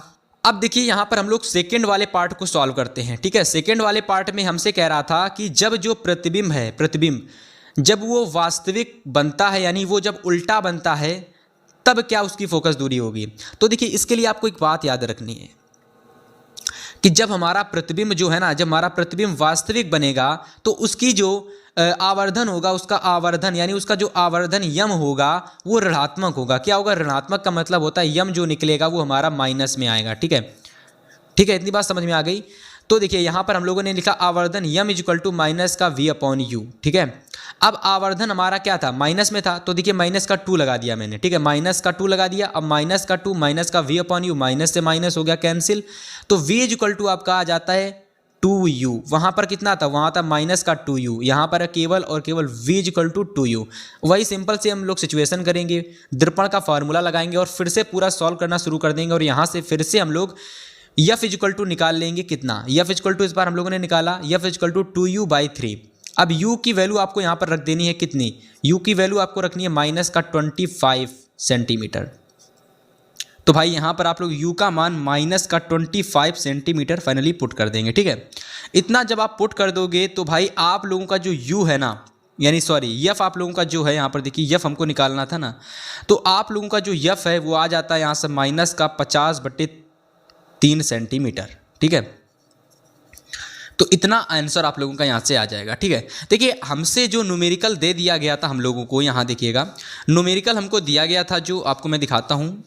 अब देखिए यहाँ पर हम लोग सेकंड वाले पार्ट को सॉल्व करते हैं, ठीक है। सेकंड वाले पार्ट में हमसे कह रहा था कि जब जो प्रतिबिंब है, प्रतिबिंब जब वो वास्तविक बनता है यानी वो जब उल्टा बनता है तब क्या उसकी फोकस दूरी होगी। तो देखिए इसके लिए आपको एक बात याद रखनी है कि जब हमारा प्रतिबिंब जो है ना, जब हमारा प्रतिबिंब वास्तविक बनेगा तो उसकी जो आवर्धन होगा, उसका आवर्धन यानी उसका जो आवर्धन यम होगा वो ऋणात्मक होगा। क्या होगा, ऋणात्मक का मतलब होता है यम जो निकलेगा वो हमारा माइनस में आएगा, ठीक है, ठीक है, इतनी बात समझ में आ गई। तो देखिए यहाँ पर हम लोगों ने लिखा आवर्धन यम इज इक्वल टू माइनस का v/u, ठीक है। अब आवर्धन हमारा क्या था, माइनस में था, तो देखिए माइनस का 2 लगा दिया मैंने, ठीक है, माइनस का 2 लगा दिया। अब माइनस का 2 माइनस का v/u, माइनस से माइनस हो गया कैंसिल, तो v इज इक्वल टू आपका आ जाता है 2u। वहाँ पर कितना था, वहाँ था माइनस का 2u, यहाँ पर केवल और केवल v is equal to 2u। वही सिंपल से हम लोग सिचुएशन करेंगे, दर्पण का फार्मूला लगाएंगे और फिर से पूरा सॉल्व करना शुरू कर देंगे, और यहाँ से फिर से हम लोग f इज इक्वल टू निकाल लेंगे। कितना, f इज इक्वल टू इस बार हम लोगों ने निकाला f is equal to 2u/3। अब u की वैल्यू आपको यहाँ पर रख देनी है, कितनी, u की वैल्यू आपको रखनी है माइनस का 25 सेंटीमीटर। तो भाई यहाँ पर आप लोग u का मान माइनस का 25 सेंटीमीटर फाइनली पुट कर देंगे, ठीक है। इतना जब आप पुट कर दोगे तो भाई आप लोगों का जो u है ना, यानी सॉरी f आप लोगों का जो है यहाँ पर देखिए f हमको निकालना था ना, तो आप लोगों का जो f है वो आ जाता है यहाँ से माइनस का 50/3 सेंटीमीटर, ठीक है। तो इतना आंसर आप लोगों का यहाँ से आ जाएगा, ठीक है। देखिए हमसे जो न्यूमेरिकल दे दिया गया था हम लोगों को, यहाँ देखिएगा न्यूमेरिकल हमको दिया गया था, जो आपको मैं दिखाता हूँ।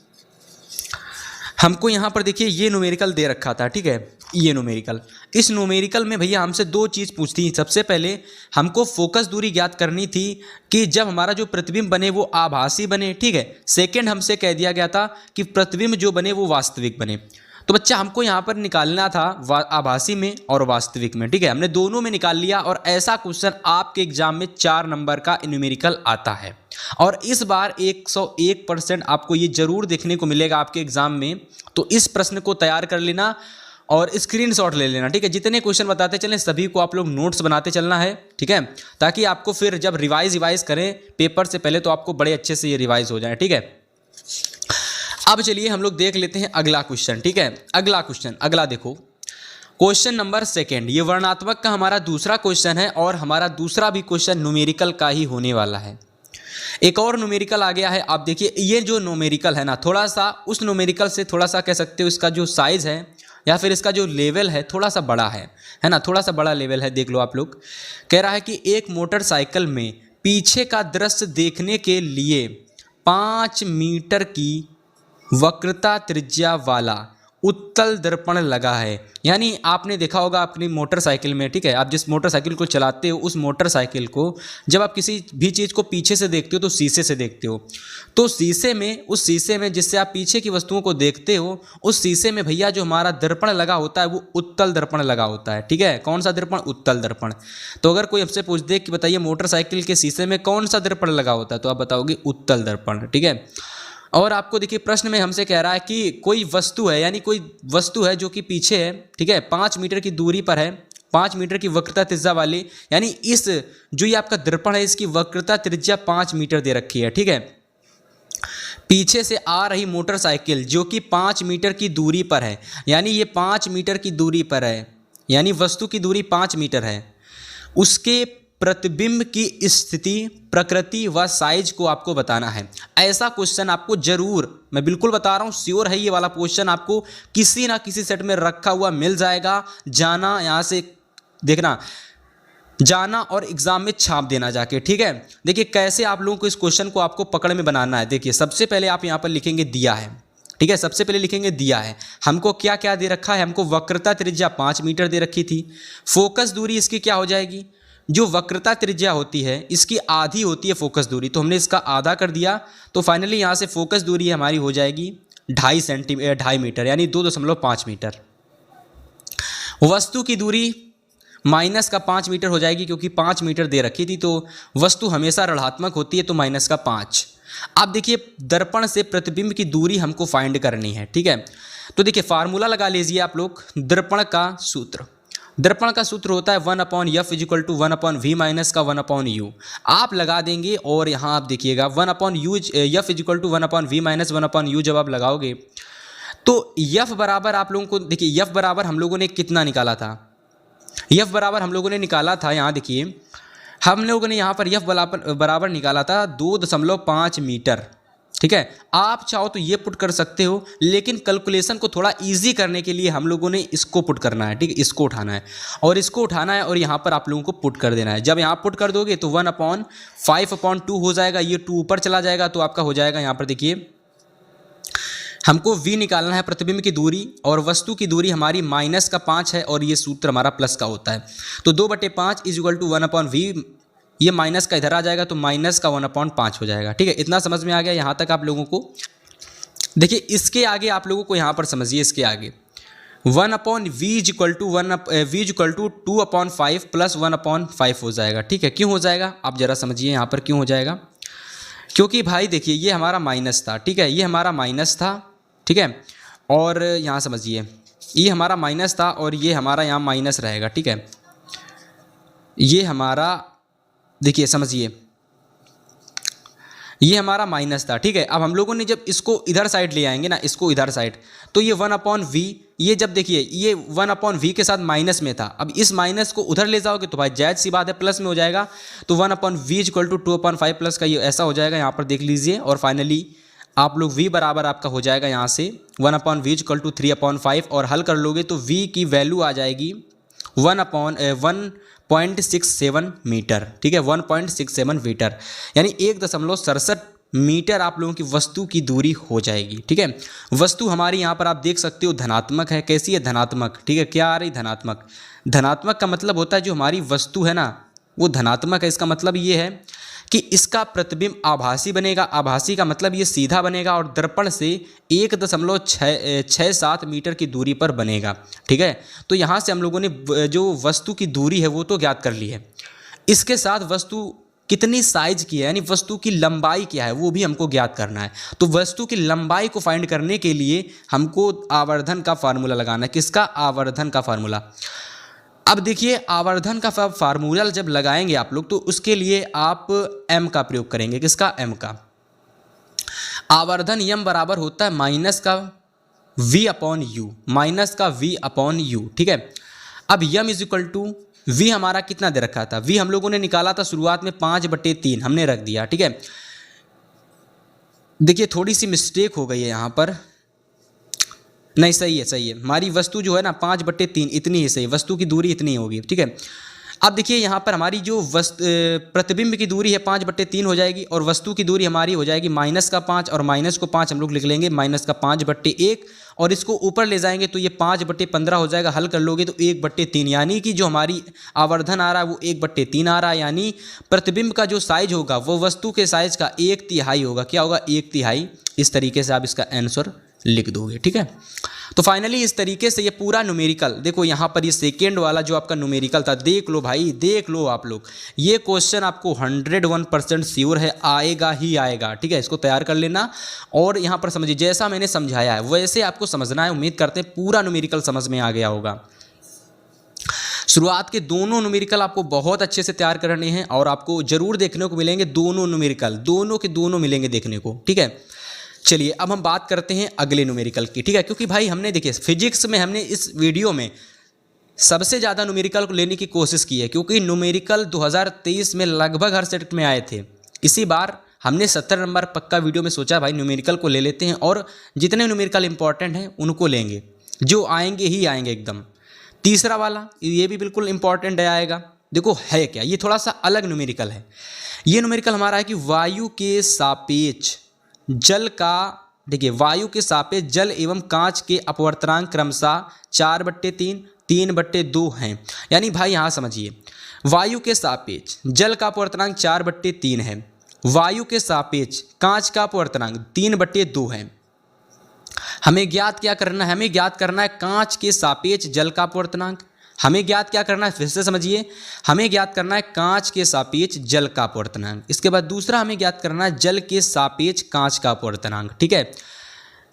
हमको यहाँ पर देखिए ये न्यूमेरिकल दे रखा था, ठीक है, ये न्यूमेरिकल। इस न्यूमेरिकल में भैया हमसे 2 चीज़ पूछती थी। सबसे पहले हमको फोकस दूरी ज्ञात करनी थी कि जब हमारा जो प्रतिबिंब बने वो आभासी बने, ठीक है। सेकंड हमसे कह दिया गया था कि प्रतिबिंब जो बने वो वास्तविक बने। तो बच्चा हमको यहाँ पर निकालना था आभासी में और वास्तविक में, ठीक है। हमने दोनों में निकाल लिया, और ऐसा क्वेश्चन आपके एग्जाम में 4 नंबर का न्यूमेरिकल आता है, और इस बार 101% आपको ये जरूर देखने को मिलेगा आपके एग्जाम में। तो इस प्रश्न को तैयार कर लेना और स्क्रीनशॉट ले लेना, ठीक है। जितने क्वेश्चन बताते चलें सभी को आप लोग नोट्स बनाते चलना है, ठीक है, ताकि आपको फिर जब रिवाइज करें पेपर से पहले तो आपको बड़े अच्छे से ये रिवाइज हो जाए, ठीक है। अब चलिए हम लोग देख लेते हैं अगला क्वेश्चन, ठीक है। अगला क्वेश्चन, अगला देखो, क्वेश्चन नंबर 2, ये वर्णात्मक का हमारा दूसरा क्वेश्चन है, और हमारा दूसरा भी क्वेश्चन न्यूमेरिकल का ही होने वाला है। एक और न्यूमेरिकल आ गया है। आप देखिए ये जो न्यूमेरिकल है ना, थोड़ा सा उस न्यूमेरिकल से थोड़ा सा कह सकते हो इसका जो साइज़ है या फिर इसका जो लेवल है थोड़ा सा बड़ा है ना, थोड़ा सा बड़ा लेवल है। देख लो आप लोग, कह रहा है कि एक मोटरसाइकिल में पीछे का दृश्य देखने के लिए 5 मीटर की वक्रता त्रिज्या वाला उत्तल दर्पण लगा है। यानी आपने देखा होगा अपनी मोटरसाइकिल में, ठीक है, आप जिस मोटरसाइकिल को चलाते हो उस मोटरसाइकिल को जब आप किसी भी चीज़ को पीछे से देखते हो तो शीशे से देखते हो, तो शीशे में, उस शीशे में जिससे आप पीछे की वस्तुओं को देखते हो उस शीशे में भैया जो हमारा दर्पण लगा होता है वो उत्तल दर्पण लगा होता है। ठीक है, कौन सा दर्पण? उत्तल दर्पण। तो अगर कोई आपसे पूछ दे कि बताइए मोटरसाइकिल के शीशे में कौन सा दर्पण लगा होता है, तो आप बताओगे उत्तल दर्पण। ठीक है, और आपको देखिए प्रश्न में हमसे कह रहा है कि कोई वस्तु है, यानी कोई वस्तु है जो कि पीछे है, ठीक है, 5 मीटर की दूरी पर है, 5 मीटर की वक्रता त्रिज्या वाली, यानी इस जो ये आपका दर्पण है इसकी वक्रता त्रिज्या 5 मीटर दे रखी है। ठीक है, पीछे से आ रही मोटरसाइकिल जो कि 5 मीटर की दूरी पर है, यानी ये 5 मीटर की दूरी पर है, यानी वस्तु की दूरी 5 मीटर है, उसके प्रतिबिंब की स्थिति, प्रकृति व साइज को आपको बताना है। ऐसा क्वेश्चन आपको जरूर, मैं बिल्कुल बता रहा हूँ, श्योर है ये वाला क्वेश्चन आपको किसी ना किसी सेट में रखा हुआ मिल जाएगा। जाना, यहाँ से देखना, जाना और एग्जाम में छाप देना जाके। ठीक है, देखिए कैसे आप लोगों को इस क्वेश्चन को आपको पकड़ में बनाना है। देखिए सबसे पहले आप यहाँ पर लिखेंगे दिया है। ठीक है, सबसे पहले लिखेंगे दिया है, हमको क्या क्या दे रखा है, हमको वक्रता त्रिज्या 5 मीटर दे रखी थी, फोकस दूरी इसकी क्या हो जाएगी, जो वक्रता त्रिज्या होती है इसकी आधी होती है फोकस दूरी, तो हमने इसका आधा कर दिया, तो फाइनली यहाँ से फोकस दूरी हमारी हो जाएगी 2.5 मीटर, यानी 2.5 मीटर। वस्तु की दूरी माइनस का 5 मीटर हो जाएगी, क्योंकि 5 मीटर दे रखी थी, तो वस्तु हमेशा ऋणात्मक होती है, तो माइनस का 5। अब देखिए दर्पण से प्रतिबिंब की दूरी हमको फाइंड करनी है। ठीक है, तो देखिए फार्मूला लगा लीजिए आप लोग, दर्पण का सूत्र, दर्पण का सूत्र होता है 1/f equal to 1/v minus का 1/u। आप लगा देंगे और यहाँ आप देखिएगा 1/u f equal to 1/v minus 1/u जब आप लगाओगे तो f बराबर आप लोगों को, देखिए f बराबर हम लोगों ने कितना निकाला था, f बराबर हम लोगों ने निकाला था, यहाँ देखिए हम लोगों ने यहाँ पर f बराबर निकाला था 2.5 मीटर। ठीक है, आप चाहो तो ये पुट कर सकते हो, लेकिन कैलकुलेशन को थोड़ा इजी करने के लिए हम लोगों ने इसको पुट करना है। ठीक है, इसको उठाना है और इसको उठाना है और यहाँ पर आप लोगों को पुट कर देना है। जब यहाँ पुट कर दोगे तो 1/5/2 हो जाएगा, ये 2 ऊपर चला जाएगा, तो आपका हो जाएगा, यहाँ पर देखिए हमको v निकालना है प्रतिबिंब की दूरी, और वस्तु की दूरी हमारी माइनस का 5 है और ये सूत्र हमारा प्लस का होता है, तो 2/5 इज इक्वल टू 1/v, ये माइनस का इधर आ जाएगा तो माइनस का 1/5 हो जाएगा। ठीक है, इतना समझ में आ गया यहाँ तक आप लोगों को। देखिए इसके आगे आप लोगों को यहाँ पर समझिए, इसके आगे 1/v इक्वल टू 2/5 प्लस 1/5 हो जाएगा। ठीक है, क्यों हो जाएगा आप जरा समझिए यहाँ पर क्यों हो जाएगा, क्योंकि भाई देखिए ये हमारा माइनस था। ठीक है, ये हमारा माइनस था, ठीक है, और यहाँ समझिए ये हमारा माइनस था और ये हमारा यहाँ माइनस रहेगा। ठीक है, ये हमारा देखिए समझिए ये हमारा माइनस था। ठीक है, अब हम लोगों ने जब इसको इधर साइड ले आएंगे ना, इसको इधर साइड, तो ये 1/v, ये जब देखिए ये 1/v के साथ माइनस में था, अब इस माइनस को उधर ले जाओगे तो भाई जायज़ सी बात है प्लस में हो जाएगा, तो 1/v इक्वल टू 2/5 प्लस का ये ऐसा हो जाएगा, यहाँ पर देख लीजिए, और फाइनली आप लोग v बराबर आपका हो जाएगा यहाँ से 1/v इक्वल टू 3/5, और हल कर लोगे तो v की वैल्यू आ जाएगी 1.67 मीटर। ठीक है, 1.67 मीटर, यानी 1.67 मीटर आप लोगों की वस्तु की दूरी हो जाएगी। ठीक है, वस्तु हमारी यहाँ पर आप देख सकते हो धनात्मक है। कैसी है? धनात्मक। ठीक है, क्या आ रही? धनात्मक। धनात्मक का मतलब होता है जो हमारी वस्तु है ना वो धनात्मक है। इसका मतलब ये है कि इसका प्रतिबिंब आभासी बनेगा। आभासी का मतलब ये सीधा बनेगा और दर्पण से 1.67 मीटर की दूरी पर बनेगा। ठीक है, तो यहाँ से हम लोगों ने जो वस्तु की दूरी है वो तो ज्ञात कर ली है, इसके साथ वस्तु कितनी साइज की है यानी वस्तु की लंबाई क्या है वो भी हमको ज्ञात करना है। तो वस्तु की लंबाई को फाइंड करने के लिए हमको आवर्धन का फार्मूला लगाना है। किसका? आवर्धन का फार्मूला। अब देखिए आवर्धन का फार्मूला जब लगाएंगे आप लोग तो उसके लिए आप m का प्रयोग करेंगे। किसका? m का। आवर्धन m बराबर होता है माइनस का v अपॉन u, माइनस का v अपॉन u। ठीक है, अब m is equal to v हमारा कितना दे रखा था? v हम लोगों ने निकाला था शुरुआत में 5/3 हमने रख दिया। ठीक है, देखिए थोड़ी सी मिस्टेक हो गई है यहाँ पर, नहीं सही है, सही है। हमारी वस्तु जो है ना 5/3 इतनी ही सही, वस्तु की दूरी इतनी होगी। ठीक है, अब देखिए यहाँ पर हमारी जो प्रतिबिंब की दूरी है 5/3 हो जाएगी और वस्तु की दूरी हमारी हो जाएगी -5 और माइनस को 5 हम लोग लिख लेंगे -5/1 और इसको ऊपर ले जाएंगे तो ये 5/15 हो जाएगा। हल कर लोगे तो 1/3 यानी कि जो हमारी आवर्धन आ रहा है वो 1/3 आ रहा है, यानी प्रतिबिंब का जो साइज होगा वो वस्तु के साइज का 1/3 होगा। क्या होगा? 1/3। इस तरीके से आप इसका आंसर लिख दोगे। ठीक है, तो फाइनली इस तरीके से ये पूरा न्यूमेरिकल, देखो यहाँ पर ये सेकेंड वाला जो आपका न्यूमेरिकल था, देख लो भाई, देख लो आप लोग, ये क्वेश्चन आपको 101% श्योर है आएगा ही आएगा। ठीक है, इसको तैयार कर लेना और यहाँ पर समझिए जैसा मैंने समझाया है वैसे आपको समझना है। उम्मीद करते हैं पूरा न्यूमेरिकल समझ में आ गया होगा। शुरुआत के दोनों न्यूमेरिकल आपको बहुत अच्छे से तैयार करने हैं और आपको जरूर देखने को मिलेंगे दोनों न्यूमेरिकल, दोनों के दोनों मिलेंगे देखने को। ठीक है, चलिए अब हम बात करते हैं अगले न्यूमेरिकल की। ठीक है, क्योंकि भाई हमने देखिए फिजिक्स में हमने इस वीडियो में सबसे ज़्यादा न्यूमेरिकल को लेने की कोशिश की है, क्योंकि न्यूमेरिकल 2023 में लगभग हर सेट में आए थे। इसी बार हमने 70 नंबर पक्का वीडियो में सोचा भाई न्यूमेरिकल को ले लेते हैं और जितने न्यूमेरिकल इंपॉर्टेंट हैं उनको लेंगे, जो आएंगे ही आएंगे एकदम। तीसरा वाला ये भी बिल्कुल इंपॉर्टेंट आएगा। देखो है क्या, ये थोड़ा सा अलग न्यूमेरिकल है। ये न्यूमेरिकल हमारा है कि वायु के सापेक्ष जल का, देखिए वायु के सापेक्ष जल एवं कांच के अपवर्तनांक क्रमशः 4/3, 3/2 हैं। यानी भाई यहाँ समझिए, वायु के सापेक्ष जल का अपवर्तनांक 4/3 है, वायु के सापेक्ष कांच का अपवर्तनांक 3/2 है। हमें ज्ञात क्या करना है? हमें ज्ञात करना है कांच के सापेक्ष जल का अपवर्तनांक। हमें ज्ञात क्या करना है? फिर से समझिए, हमें ज्ञात करना है कांच के सापेक्ष जल का अपवर्तनांक। इसके बाद दूसरा हमें ज्ञात करना है जल के सापेक्ष कांच का अपवर्तनांक। ठीक है,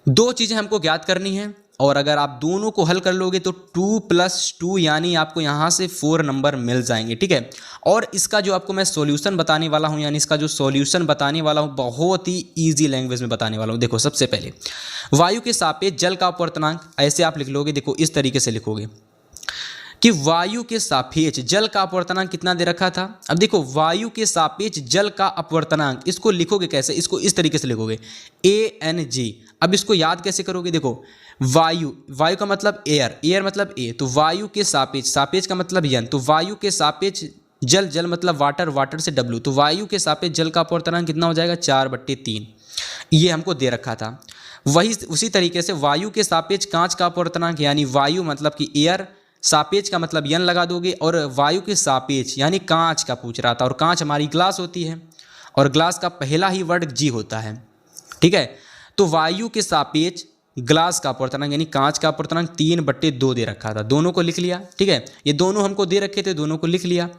दो चीज़ें हमको ज्ञात करनी है और अगर आप दोनों को हल कर लोगे तो 2 + 2 यानी आपको यहाँ से 4 नंबर मिल जाएंगे। ठीक है, और इसका जो आपको मैं सॉल्यूशन बताने वाला हूँ, यानी इसका जो सॉल्यूशन बताने वाला हूँ बहुत ही ईजी लैंग्वेज में बताने वाला हूँ। देखो सबसे पहले वायु के सापेक्ष जल का अपवर्तनांक ऐसे आप लिख लोगे। देखो इस तरीके से लिखोगे कि वायु के सापेक्ष जल का अपवर्तनांक कितना दे रखा था। अब देखो वायु के सापेक्ष जल का अपवर्तनांक, इसको लिखोगे कैसे? इसको इस तरीके से लिखोगे ANG। अब इसको याद कैसे करोगे? देखो वायु, वायु का मतलब एयर, एयर मतलब ए, तो वायु के सापेक्ष, सापेक्ष का मतलब यन, तो वायु के सापेक्ष जल, जल मतलब वाटर, वाटर से W, तो वायु के सापेक्ष जल का अपवर्तनांक कितना हो जाएगा? 4/3। ये हमको दे रखा था। वही उसी तरीके से वायु के सापेक्ष कांच का अपवर्तनांक, यानी वायु मतलब कि एयर, सापेक्ष का मतलब यन लगा दोगे, और वायु के सापेक्ष यानी कांच का पूछ रहा था, और कांच हमारी ग्लास होती है और ग्लास का पहला ही वर्ड G होता है। ठीक है, तो वायु के सापेक्ष ग्लास का अपवर्तनांक यानी कांच का अपवर्तनांक 3/2 दे रखा था। दोनों को लिख लिया। ठीक है, ये दोनों हमको दे रखे थे, दोनों को लिख लिया।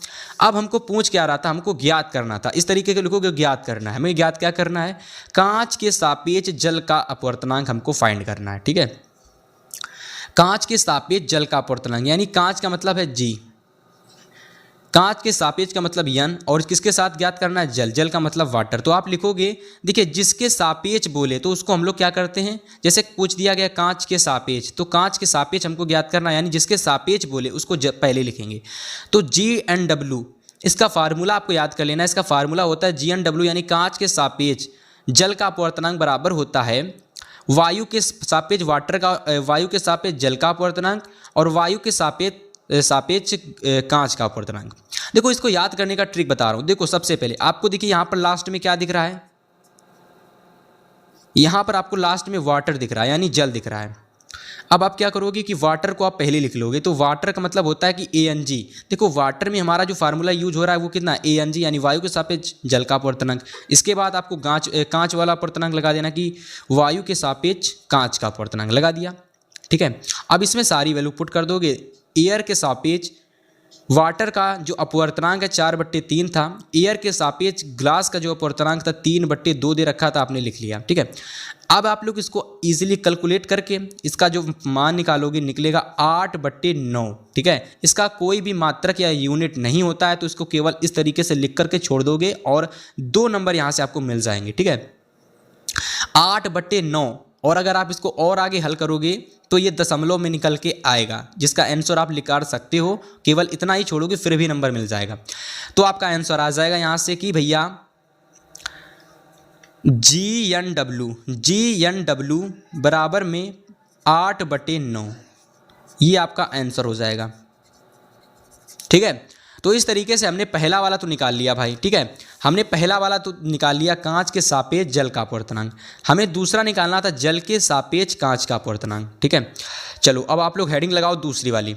अब हमको पूछ क्या रहा था? हमको ज्ञात करना था। इस तरीके के लिखोगे ज्ञात करना है। हमें ज्ञात क्या करना है? कांच के सापेक्ष जल का अपवर्तनांक हमको फाइंड करना है। ठीक है, कांच के सापेक्ष जल का अपवर्तनांक, यानी कांच का मतलब है G, कांच के सापेक्ष का मतलब यन, और किसके साथ ज्ञात करना है? जल, जल का मतलब वाटर। तो आप लिखोगे, देखिए जिसके सापेक्ष बोले तो उसको हम लोग क्या करते हैं, जैसे पूछ दिया गया कांच के सापेक्ष, तो कांच के सापेक्ष हमको ज्ञात करना है, यानी जिसके सापेक्ष बोले उसको पहले लिखेंगे। तो G/W, इसका फार्मूला आपको याद कर लेना। इसका फार्मूला होता है G/W, यानी कांच के सापेक्ष जल का अपवर्तनांक बराबर होता है वायु के सापेक्ष वाटर का, वायु के सापेक्ष जल का अपवर्तनांक और वायु के सापेक्ष कांच का अपवर्तनांक। देखो इसको याद करने का ट्रिक बता रहा हूं। देखो सबसे पहले आपको देखिए यहाँ पर लास्ट में क्या दिख रहा है? यहाँ पर आपको लास्ट में वाटर दिख रहा है, यानी जल दिख रहा है। अब आप क्या करोगे कि वाटर को आप पहले लिख लोगे, तो वाटर का मतलब होता है कि ANG। देखो वाटर में हमारा जो फार्मूला यूज हो रहा है वो कितना? ANG, यानी वायु के सापेक्ष जल का अपवर्तनांक। इसके बाद आपको कांच वाला अपवर्तनांक लगा देना कि वायु के सापेक्ष कांच का अपवर्तनांक लगा दिया। ठीक है, अब इसमें सारी वैल्यू पुट कर दोगे। एयर के सापेक्ष वाटर का जो अपवर्तनांक है 4/3 था, एयर के सापेक्ष ग्लास का जो अपवर्तनांक था 3/2 दे रखा था, आपने लिख लिया। ठीक है, अब आप लोग इसको इजीली कैलकुलेट करके इसका जो मान निकालोगे निकलेगा 8/9। ठीक है, इसका कोई भी मात्रक या यूनिट नहीं होता है, तो इसको केवल इस तरीके से लिख करके छोड़ दोगे और 2 नंबर यहाँ से आपको मिल जाएंगे। ठीक है, 8/9, और अगर आप इसको और आगे हल करोगे तो ये दशमलव में निकल के आएगा, जिसका आंसर आप निकाल सकते हो। केवल इतना ही छोड़ोगे फिर भी नंबर मिल जाएगा। तो आपका आंसर आ जाएगा यहाँ से कि भैया G/W बराबर में 8/9, ये आपका आंसर हो जाएगा। ठीक है, तो इस तरीके से हमने पहला वाला तो निकाल लिया भाई, ठीक है। हमने पहला वाला तो निकाल लिया कांच के सापेक्ष जल का अपवर्तनांक। हमें दूसरा निकालना था जल के सापेक्ष कांच का अपवर्तनांक, ठीक है। चलो अब आप लोग हेडिंग लगाओ दूसरी वाली।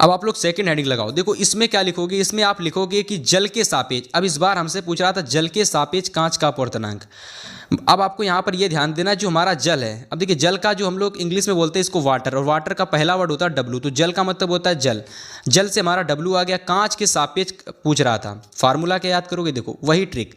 अब आप लोग सेकंड हेडिंग लगाओ। देखो इसमें क्या लिखोगे, इसमें आप लिखोगे कि जल के सापेक्ष, अब इस बार हमसे पूछ रहा था जल के सापेक्ष कांच का अपवर्तनांक। अब आपको यहाँ पर ये ध्यान देना जो हमारा जल है, अब देखिए जल का जो हम लोग इंग्लिश में बोलते हैं इसको वाटर, और वाटर का पहला वर्ड होता है डब्लू, तो जल का मतलब होता है जल। जल से हमारा डब्लू आ गया। कांच के सापेक्ष पूछ रहा था, फार्मूला क्या याद करोगे, देखो वही ट्रिक।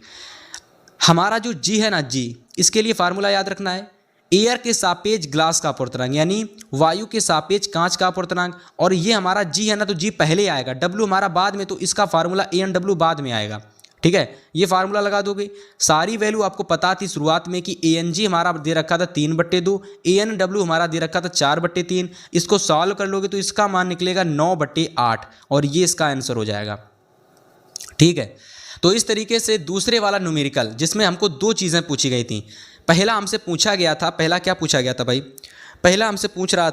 हमारा जो जी है ना, जी, इसके लिए फार्मूला याद रखना है एयर के सापेक्ष ग्लास का अपवर्तनांक, यानी वायु के सापेक्ष कांच का अपवर्तनांक। और ये हमारा जी है ना, तो जी पहले आएगा, डब्लू हमारा बाद में, तो इसका फार्मूला ए एन डब्लू बाद में आएगा, ठीक है। ये फार्मूला लगा दोगे। सारी वैल्यू आपको पता थी शुरुआत में कि ए एन जी हमारा दे रखा था 3/2, ए एन डब्लू हमारा दे रखा था 4/3। इसको सॉल्व कर लोगे तो इसका मान निकलेगा 9/8, और ये इसका आंसर हो जाएगा, ठीक है। तो इस तरीके से दूसरे वाला न्यूमेरिकल जिसमें हमको दो चीज़ें पूछी गई थी। पहला हमसे पूछा गया था, पहला क्या पूछा गया था भाई, पहला हमसे पूछ रहा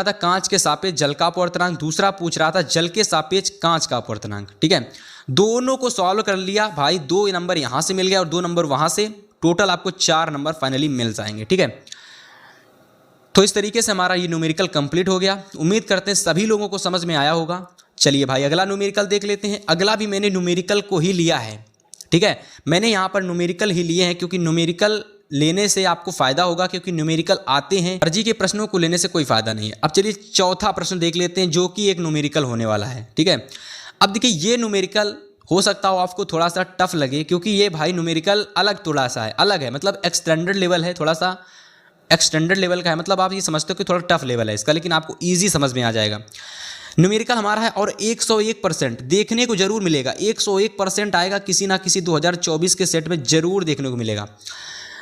था कांच के सापेक्ष जल का अपवर्तनांक, दूसरा पूछ रहा था जल के सापेक्ष कांच का अपवर्तनांक, ठीक है। दोनों को सॉल्व कर लिया भाई, 2 नंबर यहाँ से मिल गया और 2 नंबर वहाँ से, टोटल आपको 4 नंबर फाइनली मिल जाएंगे, ठीक है। तो इस तरीके से हमारा ये न्यूमेरिकल कंप्लीट हो गया। उम्मीद करते हैं सभी लोगों को समझ में आया होगा। चलिए भाई अगला न्यूमेरिकल देख लेते हैं। अगला भी मैंने न्यूमेरिकल को ही लिया है, ठीक है। मैंने यहाँ पर न्यूमेरिकल ही लिए हैं क्योंकि न्यूमेरिकल लेने से आपको फायदा होगा, क्योंकि न्यूमेरिकल आते हैं, अर्जी के प्रश्नों को लेने से कोई फायदा नहीं है। अब चलिए चौथा प्रश्न देख लेते हैं जो कि एक न्यूमेरिकल होने वाला है, ठीक है। अब देखिए ये न्यूमेरिकल हो सकता हो आपको थोड़ा सा टफ लगे, क्योंकि ये भाई न्यूमेरिकल अलग थोड़ा सा है, अलग है, मतलब एक्सटेंडेड लेवल है, थोड़ा सा एक्सटेंडेड लेवल का है, मतलब आप ये समझते हो कि थोड़ा टफ लेवल है इसका, लेकिन आपको ईजी समझ में आ जाएगा। न्यूमेरिकल हमारा है और 101% देखने को जरूर मिलेगा, 101% आएगा किसी ना किसी 2024 के सेट में जरूर देखने को मिलेगा।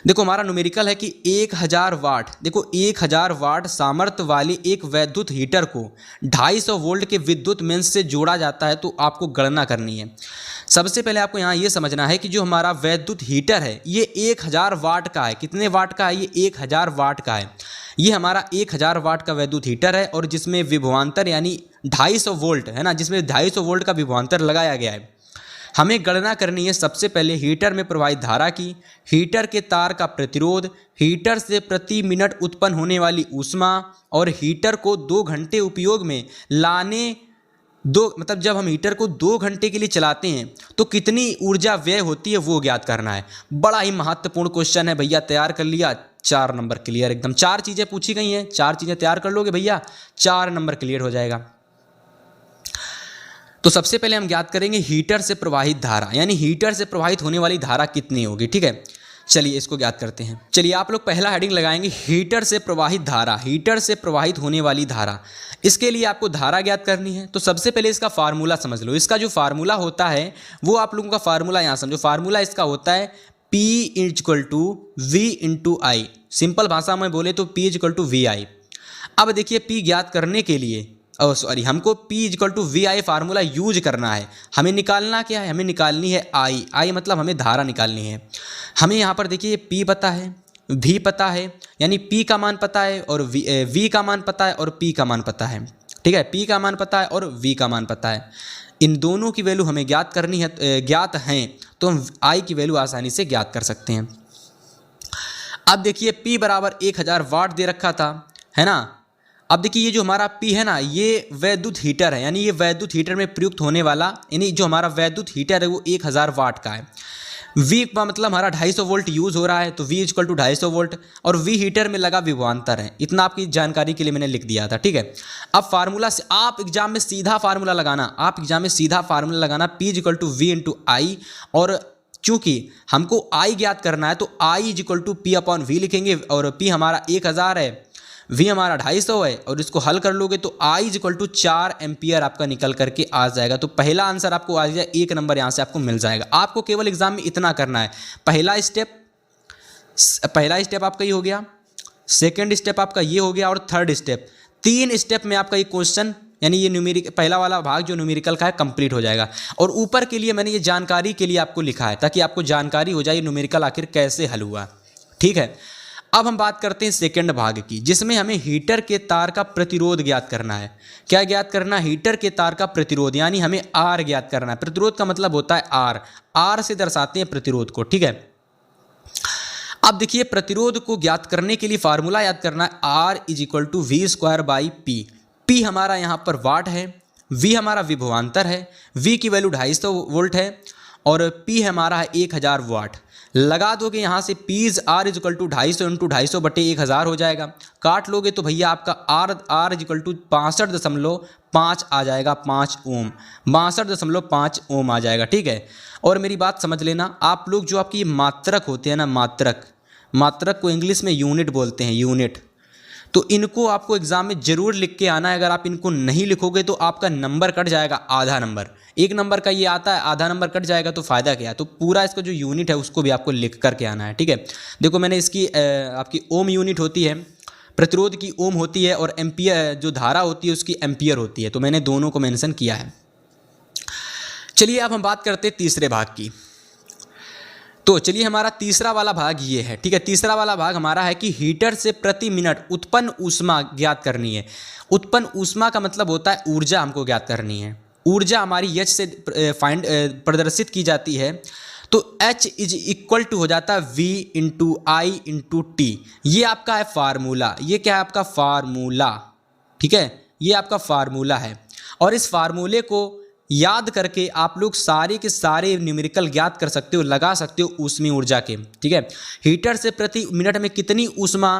देखो हमारा न्यूमेरिकल है कि 1000 वाट, देखो 1000 वाट सामर्थ्य वाली एक वैद्युत हीटर को 250 वोल्ट के विद्युत मेंस से जोड़ा जाता है, तो आपको गणना करनी है। सबसे पहले आपको यहाँ ये समझना है कि जो हमारा वैद्युत हीटर है ये 1000 वाट का है। कितने वाट का है? ये 1000 वाट का है। ये हमारा 1000 वाट का वैद्युत हीटर है और जिसमें विभवांतर यानी 250 वोल्ट है ना, जिसमें 250 वोल्ट का विभवांतर लगाया गया है। हमें गणना करनी है सबसे पहले हीटर में प्रवाहित धारा की, हीटर के तार का प्रतिरोध, हीटर से प्रति मिनट उत्पन्न होने वाली ऊष्मा, और हीटर को 2 घंटे उपयोग में लाने मतलब जब हम हीटर को 2 घंटे के लिए चलाते हैं तो कितनी ऊर्जा व्यय होती है वो ज्ञात करना है। बड़ा ही महत्वपूर्ण क्वेश्चन है भैया, तैयार कर लिया, 4 नंबर क्लियर एकदम। 4 चीज़ें पूछी गई हैं, 4 चीज़ें तैयार कर लोगे भैया, 4 नंबर क्लियर हो जाएगा। तो सबसे पहले हम ज्ञात करेंगे हीटर से प्रवाहित धारा, यानी हीटर से प्रवाहित होने वाली धारा कितनी होगी, ठीक है। चलिए इसको ज्ञात करते हैं। चलिए आप लोग पहला हेडिंग लगाएंगे हीटर से प्रवाहित धारा, हीटर से प्रवाहित होने वाली धारा। इसके लिए आपको धारा ज्ञात करनी है, तो सबसे पहले इसका फार्मूला समझ लो। इसका जो फार्मूला होता है वो आप लोगों का फार्मूला यहाँ समझो। फार्मूला इसका होता है P = V × I। सिंपल भाषा में बोले तो P = VI। अब देखिए P ज्ञात करने के लिए हमको P = VI फार्मूला यूज करना है। हमें निकालना क्या है? हमें निकालनी है I मतलब हमें धारा निकालनी है। हमें यहाँ पर देखिए P पता है, V पता है, यानी P का मान पता है और V का मान पता है और P का मान पता है, ठीक है। P का मान पता है और V का मान पता है। इन दोनों की वैल्यू हमें ज्ञात करनी है, ज्ञात हैं तो हम I की वैल्यू आसानी से ज्ञात कर सकते हैं। अब देखिए P = 1000 वाट दे रखा था, है ना। अब देखिए ये जो हमारा P है ना, ये वैद्युत हीटर है, यानी ये वैद्युत हीटर में प्रयुक्त होने वाला, यानी जो हमारा वैद्युत हीटर है वो 1000 वाट का है। V का मतलब हमारा 250 वोल्ट यूज़ हो रहा है, तो V = 250 वोल्ट, और V हीटर में लगा विभवांतर है। इतना आपकी जानकारी के लिए मैंने लिख दिया था, ठीक है। अब फार्मूला से आप एग्जाम में सीधा फार्मूला लगाना, P = V × I, और चूंकि हमको I ज्ञात करना है तो I = P/V लिखेंगे, और P हमारा 1000 है, V हमारा 250 है, और इसको हल कर लोगे तो I = 4 एम्पियर आपका निकल करके आ जाएगा। तो पहला आंसर आपको आ जाएगा, 1 नंबर यहाँ से आपको मिल जाएगा। आपको केवल एग्जाम में इतना करना है। पहला स्टेप आपका ये हो गया, सेकंड स्टेप आपका ये हो गया, और थर्ड स्टेप, 3 स्टेप में आपका ये क्वेश्चन यानी ये न्यूमेरिकल पहला वाला भाग जो न्यूमेरिकल का है कंप्लीट हो जाएगा। और ऊपर के लिए मैंने ये जानकारी के लिए आपको लिखा है ताकि आपको जानकारी हो जाए न्यूमेरिकल आखिर कैसे हल हुआ, ठीक है। अब हम बात करते हैं सेकंड भाग की, जिसमें हमें हीटर के तार का प्रतिरोध ज्ञात करना है। क्या ज्ञात करना है? हीटर के तार का प्रतिरोध, यानी हमें आर ज्ञात करना है। प्रतिरोध का मतलब होता है आर, आर से दर्शाते हैं प्रतिरोध को, ठीक है। अब देखिए, प्रतिरोध को ज्ञात करने के लिए फार्मूला याद करना है, R is equal to v square by p. P हमारा यहाँ पर वाट है, वी हमारा विभवांतर है, वी की वैल्यू 250 वोल्ट है और पी हमारा है 1000 वाट। लगा दोगे यहाँ से पीज R is equal to 250 into 250 बटे 1000 हो जाएगा। काट लोगे तो भैया आपका आर इज इक्वल टू 62.5 आ जाएगा, 5 ओम, 62.5 ओम आ जाएगा, ठीक है। और मेरी बात समझ लेना, आप लोग जो आपकी मात्रक होते हैं ना, मात्रक को इंग्लिश में यूनिट बोलते हैं, यूनिट, तो इनको आपको एग्जाम में जरूर लिख के आना है। अगर आप इनको नहीं लिखोगे तो आपका नंबर कट जाएगा, आधा नंबर। 1 नंबर का ये आता है, आधा नंबर कट जाएगा तो फ़ायदा क्या है। तो पूरा इसका जो यूनिट है उसको भी आपको लिख करके आना है, ठीक है। देखो मैंने इसकी आपकी ओम यूनिट होती है, प्रतिरोध की ओम होती है और एम्पियर जो धारा होती है उसकी एम्पियर होती है, तो मैंने दोनों को मेंशन किया है। चलिए अब हम बात करते हैं तीसरे भाग की। तो चलिए हमारा तीसरा वाला भाग ये है, ठीक है। तीसरा वाला भाग हमारा है कि हीटर से प्रति मिनट उत्पन्न ऊष्मा ज्ञात करनी है। उत्पन्न ऊष्मा का मतलब होता है ऊर्जा हमको ज्ञात करनी है। ऊर्जा हमारी एच से प्रदर्शित की जाती है, तो H इज इक्वल टू हो जाता है V इंटू आई इंटू टी। ये आपका है फार्मूला, ये क्या है आपका फार्मूला, ठीक है, ये आपका फार्मूला है। और इस फार्मूले को याद करके आप लोग सारे के सारे न्यूमेरिकल ज्ञात कर सकते हो, लगा सकते हो ऊष्मीय ऊर्जा के, ठीक है। हीटर से प्रति मिनट में कितनी ऊष्मा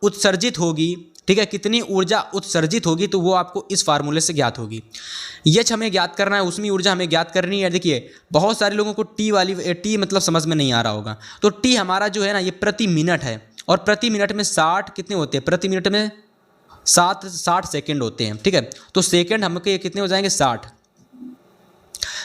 उत्सर्जित होगी, ठीक है, कितनी ऊर्जा उत्सर्जित होगी, तो वो आपको इस फार्मूले से ज्ञात होगी। एच हमें ज्ञात करना है, ऊष्मीय ऊर्जा हमें ज्ञात करनी है। देखिए बहुत सारे लोगों को टी मतलब समझ में नहीं आ रहा होगा, तो टी हमारा जो है ना ये प्रति मिनट है, और प्रति मिनट में 60 कितने होते हैं, प्रति मिनट में 60 सेकेंड होते हैं, ठीक है। तो सेकेंड हमके कितने हो जाएंगे,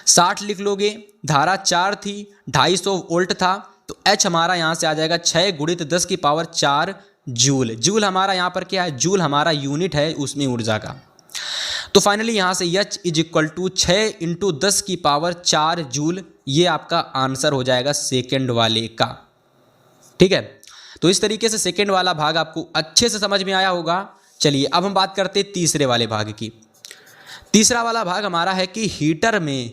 60 लिख लोगे। धारा 4 थी, 250 वोल्ट था, तो H हमारा यहाँ से आ जाएगा 6 गुणित 10 की पावर 4 जूल। जूल हमारा यहाँ पर क्या है, जूल हमारा यूनिट है ऊष्मीय ऊर्जा का। तो फाइनली यहाँ से H is equal to 6 into 10 की पावर 4 जूल, ये आपका आंसर हो जाएगा सेकेंड वाले का, ठीक है। तो इस तरीके से सेकेंड वाला भाग आपको अच्छे से समझ में आया होगा। चलिए अब हम बात करते हैं तीसरे वाले भाग की। तीसरा वाला भाग हमारा है कि हीटर में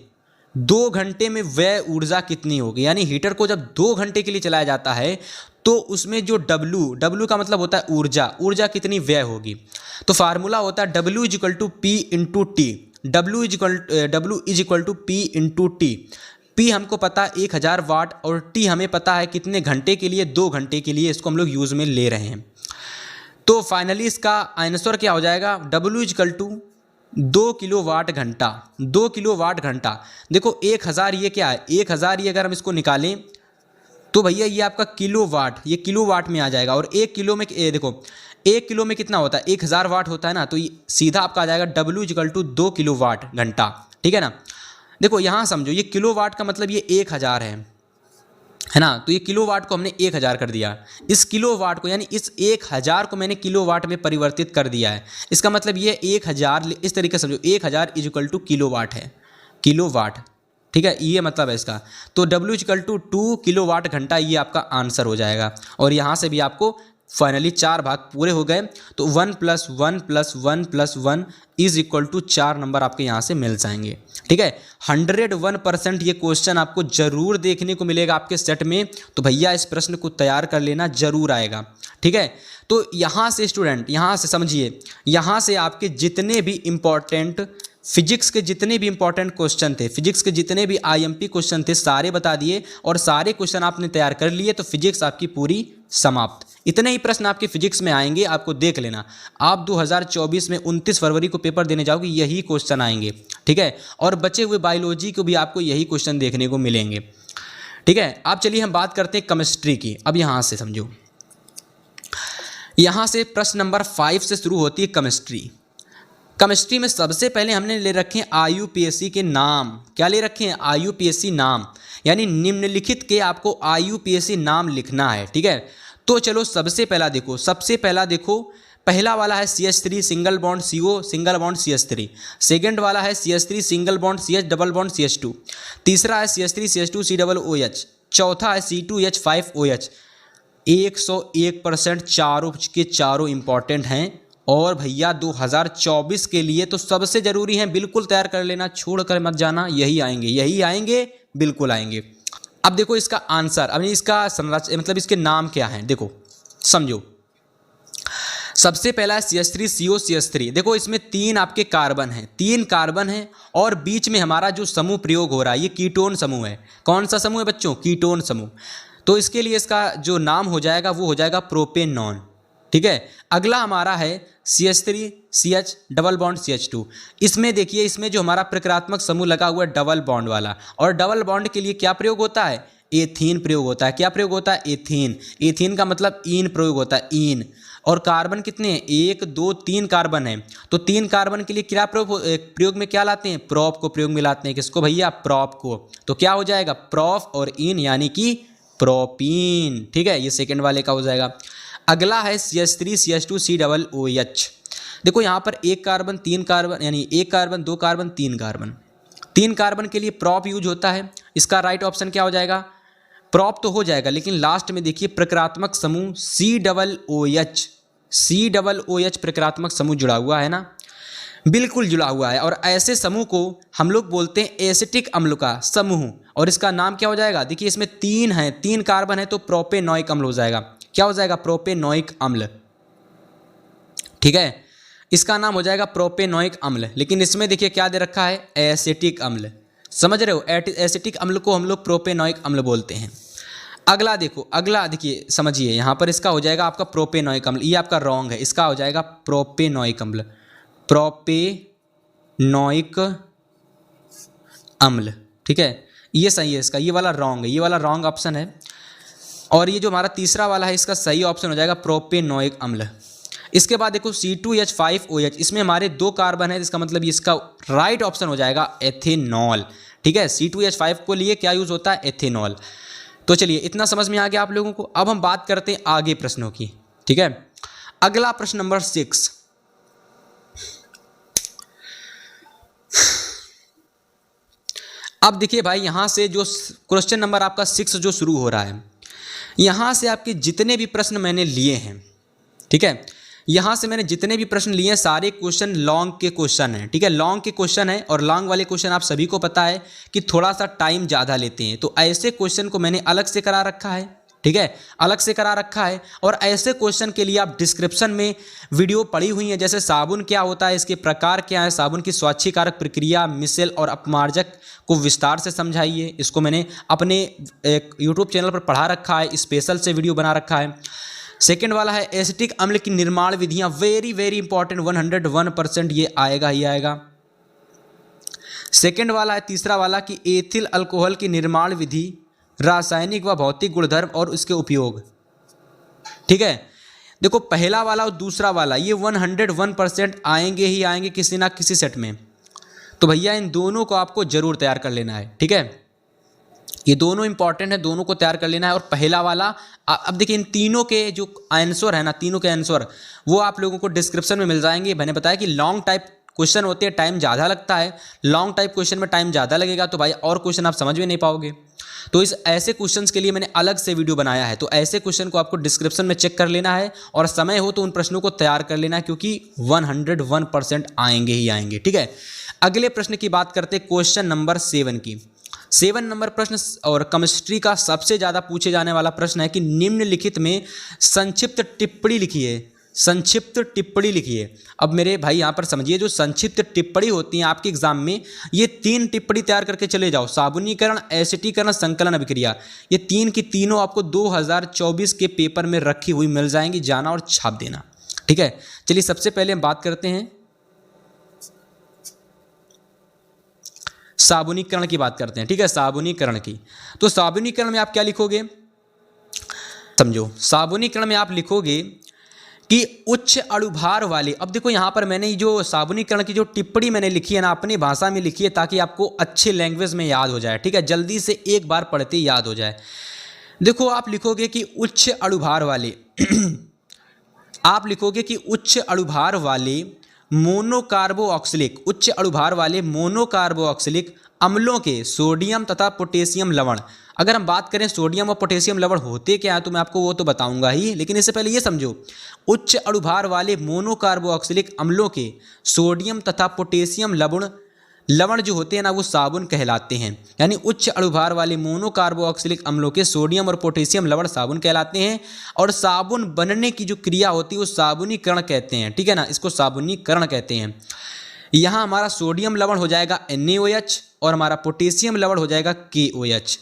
2 घंटे में व्यय ऊर्जा कितनी होगी, यानी हीटर को जब 2 घंटे के लिए चलाया जाता है तो उसमें जो W का मतलब होता है ऊर्जा कितनी व्यय होगी। तो फार्मूला होता है W is equal to p into t. W is equal to p into t. P हमको पता है 1000 वाट और टी हमें पता है कितने घंटे के लिए, 2 घंटे के लिए इसको हम लोग यूज़ में ले रहे हैं। तो फाइनली इसका आंसर क्या हो जाएगा, W is equal to 2 kilowatt घंटा। 2 किलोवाट घंटा, देखो 1000 ये क्या है, 1000 ये अगर हम इसको निकालें तो भैया ये आपका किलोवाट, ये किलोवाट में आ जाएगा। और 1 किलो में देखो 1 किलो में कितना होता है, 1000 वाट होता है ना, तो ये सीधा आपका आ जाएगा W इक्वल टू 2 किलोवाट घंटा, ठीक है ना। देखो यहाँ समझो, ये किलोवाट का मतलब ये 1000 है ना, तो ये किलोवाट को हमने 1000 कर दिया। इस किलोवाट को यानी इस 1000 को मैंने किलोवाट में परिवर्तित कर दिया है। इसका मतलब ये 1000, इस तरीके से समझो 1000 इज इक्वल टू किलोवाट है, किलोवाट, ठीक है, ये मतलब है इसका। तो W इक्वल टू 2 किलोवाट घंटा, ये आपका आंसर हो जाएगा। और यहाँ से भी आपको फाइनली 4 भाग पूरे हो गए, तो 1 + 1 + 1 + 1 इज इक्वल टू 4 नंबर आपके यहाँ से मिल जाएंगे, ठीक है। 101% ये क्वेश्चन आपको जरूर देखने को मिलेगा आपके सेट में, तो भैया इस प्रश्न को तैयार कर लेना, जरूर आएगा, ठीक है। तो यहाँ से स्टूडेंट, यहाँ से समझिए, यहाँ से आपके जितने भी इम्पॉर्टेंट फिजिक्स के जितने भी इंपॉर्टेंट क्वेश्चन थे, फिजिक्स के जितने भी IMP क्वेश्चन थे, सारे बता दिए और सारे क्वेश्चन आपने तैयार कर लिए, तो फिजिक्स आपकी पूरी समाप्त। इतने ही प्रश्न आपके फिजिक्स में आएंगे, आपको देख लेना। आप 2024 में 29 फरवरी को पेपर देने जाओगे, यही क्वेश्चन आएंगे, ठीक है। और बचे हुए बायोलॉजी को भी आपको यही क्वेश्चन देखने को मिलेंगे, ठीक है। अब चलिए हम बात करते हैं केमिस्ट्री की। अब यहाँ से समझो, यहाँ से प्रश्न नंबर 5 से शुरू होती है केमिस्ट्री। केमिस्ट्री में सबसे पहले हमने ले रखे हैं IUPAC के नाम। क्या ले रखे हैं, IUPAC नाम, यानी निम्नलिखित के आपको IUPAC नाम लिखना है, ठीक है। तो चलो सबसे पहला देखो, पहला वाला है CH3 single bond CO single bond CH3। Second वाला है CH3 single bond CH double bond CH2। तीसरा है CH3 CH2 COOH। चौथा है C2H5OH। 101% चारों के चारों इंपॉर्टेंट हैं। और भैया 2024 के लिए तो सबसे ज़रूरी है, बिल्कुल तैयार कर लेना, छोड़ कर मत जाना, यही आएंगे, बिल्कुल आएंगे। अब देखो इसका आंसर, अब इसका संरचना मतलब इसके नाम क्या हैं, देखो समझो। सबसे पहला है CH3COCH3। देखो इसमें 3 आपके कार्बन हैं, 3 कार्बन हैं और बीच में हमारा जो समूह प्रयोग हो रहा है ये कीटोन समूह है। कौन सा समूह है बच्चों? कीटोन समूह। तो इसके लिए इसका जो नाम हो जाएगा वो हो जाएगा प्रोपेनॉन। ठीक है। अगला हमारा है CH3CH डबल बॉन्ड CH2। इसमें देखिए, इसमें जो हमारा प्रक्रियात्मक समूह लगा हुआ है डबल बॉन्ड वाला, और डबल बॉन्ड के लिए क्या प्रयोग होता है? एथीन प्रयोग होता है। क्या प्रयोग होता है? एथीन। एथीन का मतलब ईन प्रयोग होता है, ईन। और कार्बन कितने हैं? 1 2 3 कार्बन है। तो 3 कार्बन के लिए क्या प्रयोग में क्या लाते हैं? प्रोप को प्रयोग में लाते हैं। किसको भैया? प्रोप को। तो क्या हो जाएगा? प्रोप और इन यानी कि प्रोपीन। ठीक है, ये सेकंड वाले का हो जाएगा। अगला है CH3CH2COOH। देखो यहाँ पर 1 कार्बन 3 कार्बन, यानी 1 कार्बन 2 कार्बन 3 कार्बन। 3 कार्बन के लिए प्रोप यूज होता है। इसका राइट ऑप्शन क्या हो जाएगा? प्रोप तो हो जाएगा, लेकिन लास्ट में देखिए प्रक्रियात्मक समूह COOH प्रक्रियात्मक समूह जुड़ा हुआ है ना, बिल्कुल जुड़ा हुआ है। और ऐसे समूह को हम लोग बोलते हैं एसिटिक अम्ल का समूह, और इसका नाम क्या हो जाएगा? देखिए इसमें 3 है, 3 कार्बन है, तो प्रोपेनोइक अम्ल हो जाएगा। क्या हो जाएगा? प्रोपेनोइक अम्ल। ठीक है, इसका नाम हो जाएगा प्रोपेनोइक अम्ल। लेकिन इसमें देखिए क्या दे रखा है? एसिटिक अम्ल। समझ रहे हो? एसिटिक अम्ल को हम लोग प्रोपेनोइक अम्ल बोलते हैं। अगला देखो, अगला देखिए समझिए, यहाँ पर इसका हो जाएगा आपका प्रोपेनोइक अम्ल। ये आपका रॉन्ग है, इसका हो जाएगा प्रोपेनोइक अम्ल। प्रोपेनोइक अम्ल। ठीक है, ये सही है इसका, ये वाला रॉन्ग है, ये वाला रॉन्ग ऑप्शन है। और ये जो हमारा तीसरा वाला है इसका सही ऑप्शन हो जाएगा प्रोपेनोइक अम्ल। इसके बाद देखो C2H5OH, इसमें हमारे 2 कार्बन है, इसका मतलब इसका राइट ऑप्शन हो जाएगा एथेनॉल। ठीक है, C2H5 को लिए क्या यूज होता है? एथेनॉल। तो चलिए इतना समझ में आ गया आप लोगों को। अब हम बात करते हैं आगे प्रश्नों की। ठीक है, अगला प्रश्न नंबर 6। अब देखिए भाई, यहां से जो क्वेश्चन नंबर आपका 6 जो शुरू हो रहा है, यहां से आपके जितने भी प्रश्न मैंने लिए हैं, ठीक है, यहां से मैंने जितने भी प्रश्न लिए हैं सारे क्वेश्चन लॉन्ग के क्वेश्चन हैं। ठीक है, लॉन्ग के क्वेश्चन है, और लॉन्ग वाले क्वेश्चन आप सभी को पता है कि थोड़ा सा टाइम ज़्यादा लेते हैं। तो ऐसे क्वेश्चन को मैंने अलग से करा रखा है। ठीक है, अलग से करा रखा है। और ऐसे क्वेश्चन के लिए आप डिस्क्रिप्शन में वीडियो पड़ी हुई है, जैसे साबुन क्या होता है, इसके प्रकार क्या है, साबुन की स्वाच्छीकारक प्रक्रिया, मिसेल और अपमार्जक को विस्तार से समझाइए। इसको मैंने अपने एक यूट्यूब चैनल पर पढ़ा रखा है, स्पेशल से वीडियो बना रखा है। सेकेंड वाला है एसिटिक अम्ल की निर्माण विधियां, वेरी वेरी इंपॉर्टेंट, 101% ये आएगा ही आएगा। सेकेंड वाला है, तीसरा वाला कि एथिल अल्कोहल की निर्माण विधि, रासायनिक व भौतिक गुणधर्म और उसके उपयोग। ठीक है, देखो पहला वाला और दूसरा वाला ये 101% आएंगे ही आएंगे किसी ना किसी सेट में। तो भैया इन दोनों को आपको जरूर तैयार कर लेना है। ठीक है, ये दोनों इंपॉर्टेंट है, दोनों को तैयार कर लेना है। और पहला वाला, अब देखिए इन तीनों के जो आंसर है ना, तीनों के आंसर वो आप लोगों को डिस्क्रिप्शन में मिल जाएंगे। मैंने बताया कि लॉन्ग टाइप क्वेश्चन होते हैं, टाइम ज़्यादा लगता है। लॉन्ग टाइप क्वेश्चन में टाइम ज़्यादा लगेगा तो भाई और क्वेश्चन आप समझ में नहीं पाओगे। तो इस ऐसे क्वेश्चंस के लिए मैंने अलग से वीडियो बनाया है। तो ऐसे क्वेश्चन को आपको डिस्क्रिप्शन में चेक कर लेना है, और समय हो तो उन प्रश्नों को तैयार कर लेना है, क्योंकि 101% आएंगे ही आएंगे। ठीक है, अगले प्रश्न की बात करते हैं, क्वेश्चन नंबर 7 की। 7 नंबर प्रश्न और केमिस्ट्री का सबसे ज़्यादा पूछे जाने वाला प्रश्न है कि निम्नलिखित में संक्षिप्त टिप्पणी लिखिए। संक्षिप्त टिप्पणी लिखिए। अब मेरे भाई यहाँ पर समझिए, जो संक्षिप्त टिप्पणी होती हैं आपके एग्जाम में, ये 3 टिप्पणी तैयार करके चले जाओ। साबुनीकरण, एसिटीकरण, संकलन अभिक्रिया, ये 3 की तीनों आपको 2024 के पेपर में रखी हुई मिल जाएंगी, जाना और छाप देना। ठीक है, चलिए सबसे पहले हम बात करते हैं साबुनीकरण की बात करते हैं। ठीक है, साबुनीकरण की। तो साबुनीकरण में आप क्या लिखोगे, समझो। साबुनीकरण में आप लिखोगे कि उच्च अणुभार वाले, अब देखो यहाँ पर मैंने जो साबुनीकरण की जो टिप्पणी मैंने लिखी है ना, अपनी भाषा में लिखी है, ताकि आपको अच्छे लैंग्वेज में याद हो जाए। ठीक है, जल्दी से एक बार पढ़ते ही याद हो जाए। देखो आप लिखोगे कि उच्च अणुभार वाले आप लिखोगे कि उच्च अणुभार वाले मोनोकार्बोऑक्सिलिक, उच्च अणुभार वाले मोनोकार्बोऑक्सिलिक अम्लों के सोडियम तथा पोटेशियम लवण, अगर हम बात करें सोडियम और पोटेशियम लवण होते क्या है तो मैं आपको वो तो बताऊंगा ही, लेकिन इससे पहले ये समझो उच्च अणुभार वाले मोनोकार्बोक्सिलिक अम्लों के सोडियम तथा पोटेशियम लवण जो होते हैं ना वो साबुन कहलाते हैं। यानी उच्च अणुभार वाले मोनोकार्बोक्सिलिक अम्लों के सोडियम और पोटेशियम लवण साबुन कहलाते हैं, और साबुन बनने की जो क्रिया होती है वो साबुनीकरण कहते हैं। ठीक है ना, इसको साबुनीकरण कहते हैं। यहाँ हमारा सोडियम लवण हो जाएगा NaOH और हमारा पोटेशियम लवण हो जाएगा KOH।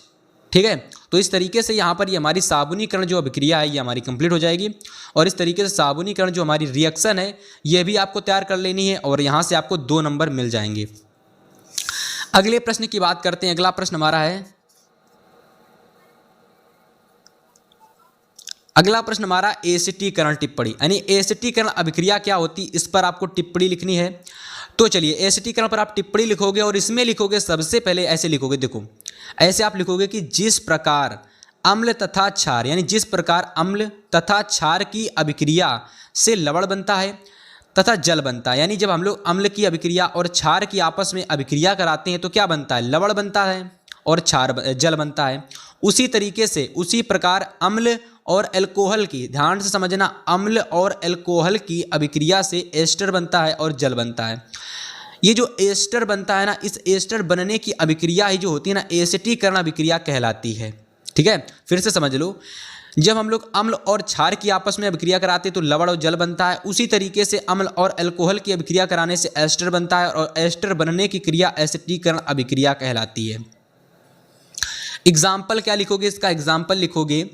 ठीक है, तो इस तरीके से यहाँ पर ये हमारी साबुनीकरण जो अभिक्रिया है ये हमारी कंप्लीट हो जाएगी, और इस तरीके से साबुनीकरण जो हमारी रिएक्शन है ये भी आपको तैयार कर लेनी है, और यहाँ से आपको 2 नंबर मिल जाएंगे। अगले प्रश्न की बात करते हैं। अगला प्रश्न हमारा है, अगला प्रश्न हमारा एसिटीकरण टिप्पणी, यानी एसिटीकरण अभिक्रिया क्या होती है इस पर आपको टिप्पणी लिखनी है। तो चलिए एसिटीकरण पर आप टिप्पणी लिखोगे और इसमें लिखोगे सबसे पहले ऐसे लिखोगे, देखो ऐसे आप लिखोगे कि जिस प्रकार अम्ल तथा क्षार, यानी जिस प्रकार अम्ल तथा क्षार की अभिक्रिया से लवण बनता है तथा जल बनता है, यानी जब हम लोग अम्ल की अभिक्रिया और क्षार की आपस में अभिक्रिया कराते हैं तो क्या बनता है, लवण बनता है और जल बनता है। उसी तरीके से उसी प्रकार अम्ल और अल्कोहल की, ध्यान से समझना, अम्ल और अल्कोहल की अभिक्रिया से एस्टर बनता है और जल बनता है। ये जो एस्टर बनता है ना, इस एस्टर बनने की अभिक्रिया ही जो होती है ना एसिटीकरण अभिक्रिया कहलाती है। ठीक है, फिर से समझ लो, जब हम लोग अम्ल और क्षार की आपस में अभिक्रिया कराते हैं तो लवण और जल बनता है। उसी तरीके से अम्ल और अल्कोहल की अभिक्रिया कराने से एस्टर बनता है, और एस्टर बनने की क्रिया एसिटीकरण अभिक्रिया कहलाती है। एग्जाम्पल क्या लिखोगे, इसका एग्जाम्पल लिखोगे,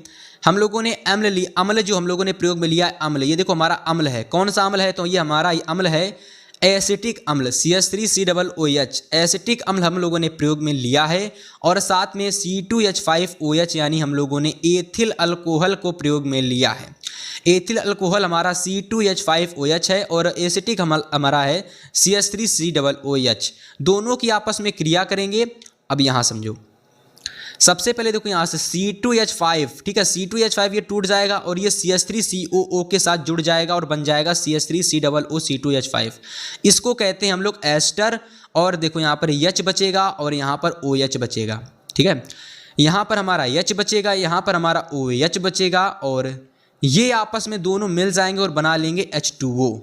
हम लोगों ने अम्ल जो हम लोगों ने प्रयोग में लिया है अम्ल, ये देखो हमारा अम्ल है, कौन सा अम्ल है, तो ये हमारा अम्ल है एसिटिक अम्ल CH3COOH। एसिटिक अम्ल हम लोगों ने प्रयोग में लिया है, और साथ में C2H5OH यानी हम लोगों ने एथिल अल्कोहल को प्रयोग में लिया है। एथिल अल्कोहल हमारा C2H5OH है और एसिटिक हमारा है CH3COOH। दोनों की आपस में क्रिया करेंगे। अब यहाँ समझो, सबसे पहले देखो यहाँ से C2H5, ठीक है, C2H5 ये टूट जाएगा और ये CH3COO के साथ जुड़ जाएगा और बन जाएगा CH3COOC2H5। इसको कहते हैं हम लोग एस्टर, और देखो यहाँ पर H बचेगा और यहाँ पर OH बचेगा। ठीक है, यहाँ पर हमारा H बचेगा, यहाँ पर हमारा OH बचेगा, और ये आपस में दोनों मिल जाएंगे और बना लेंगे H2O।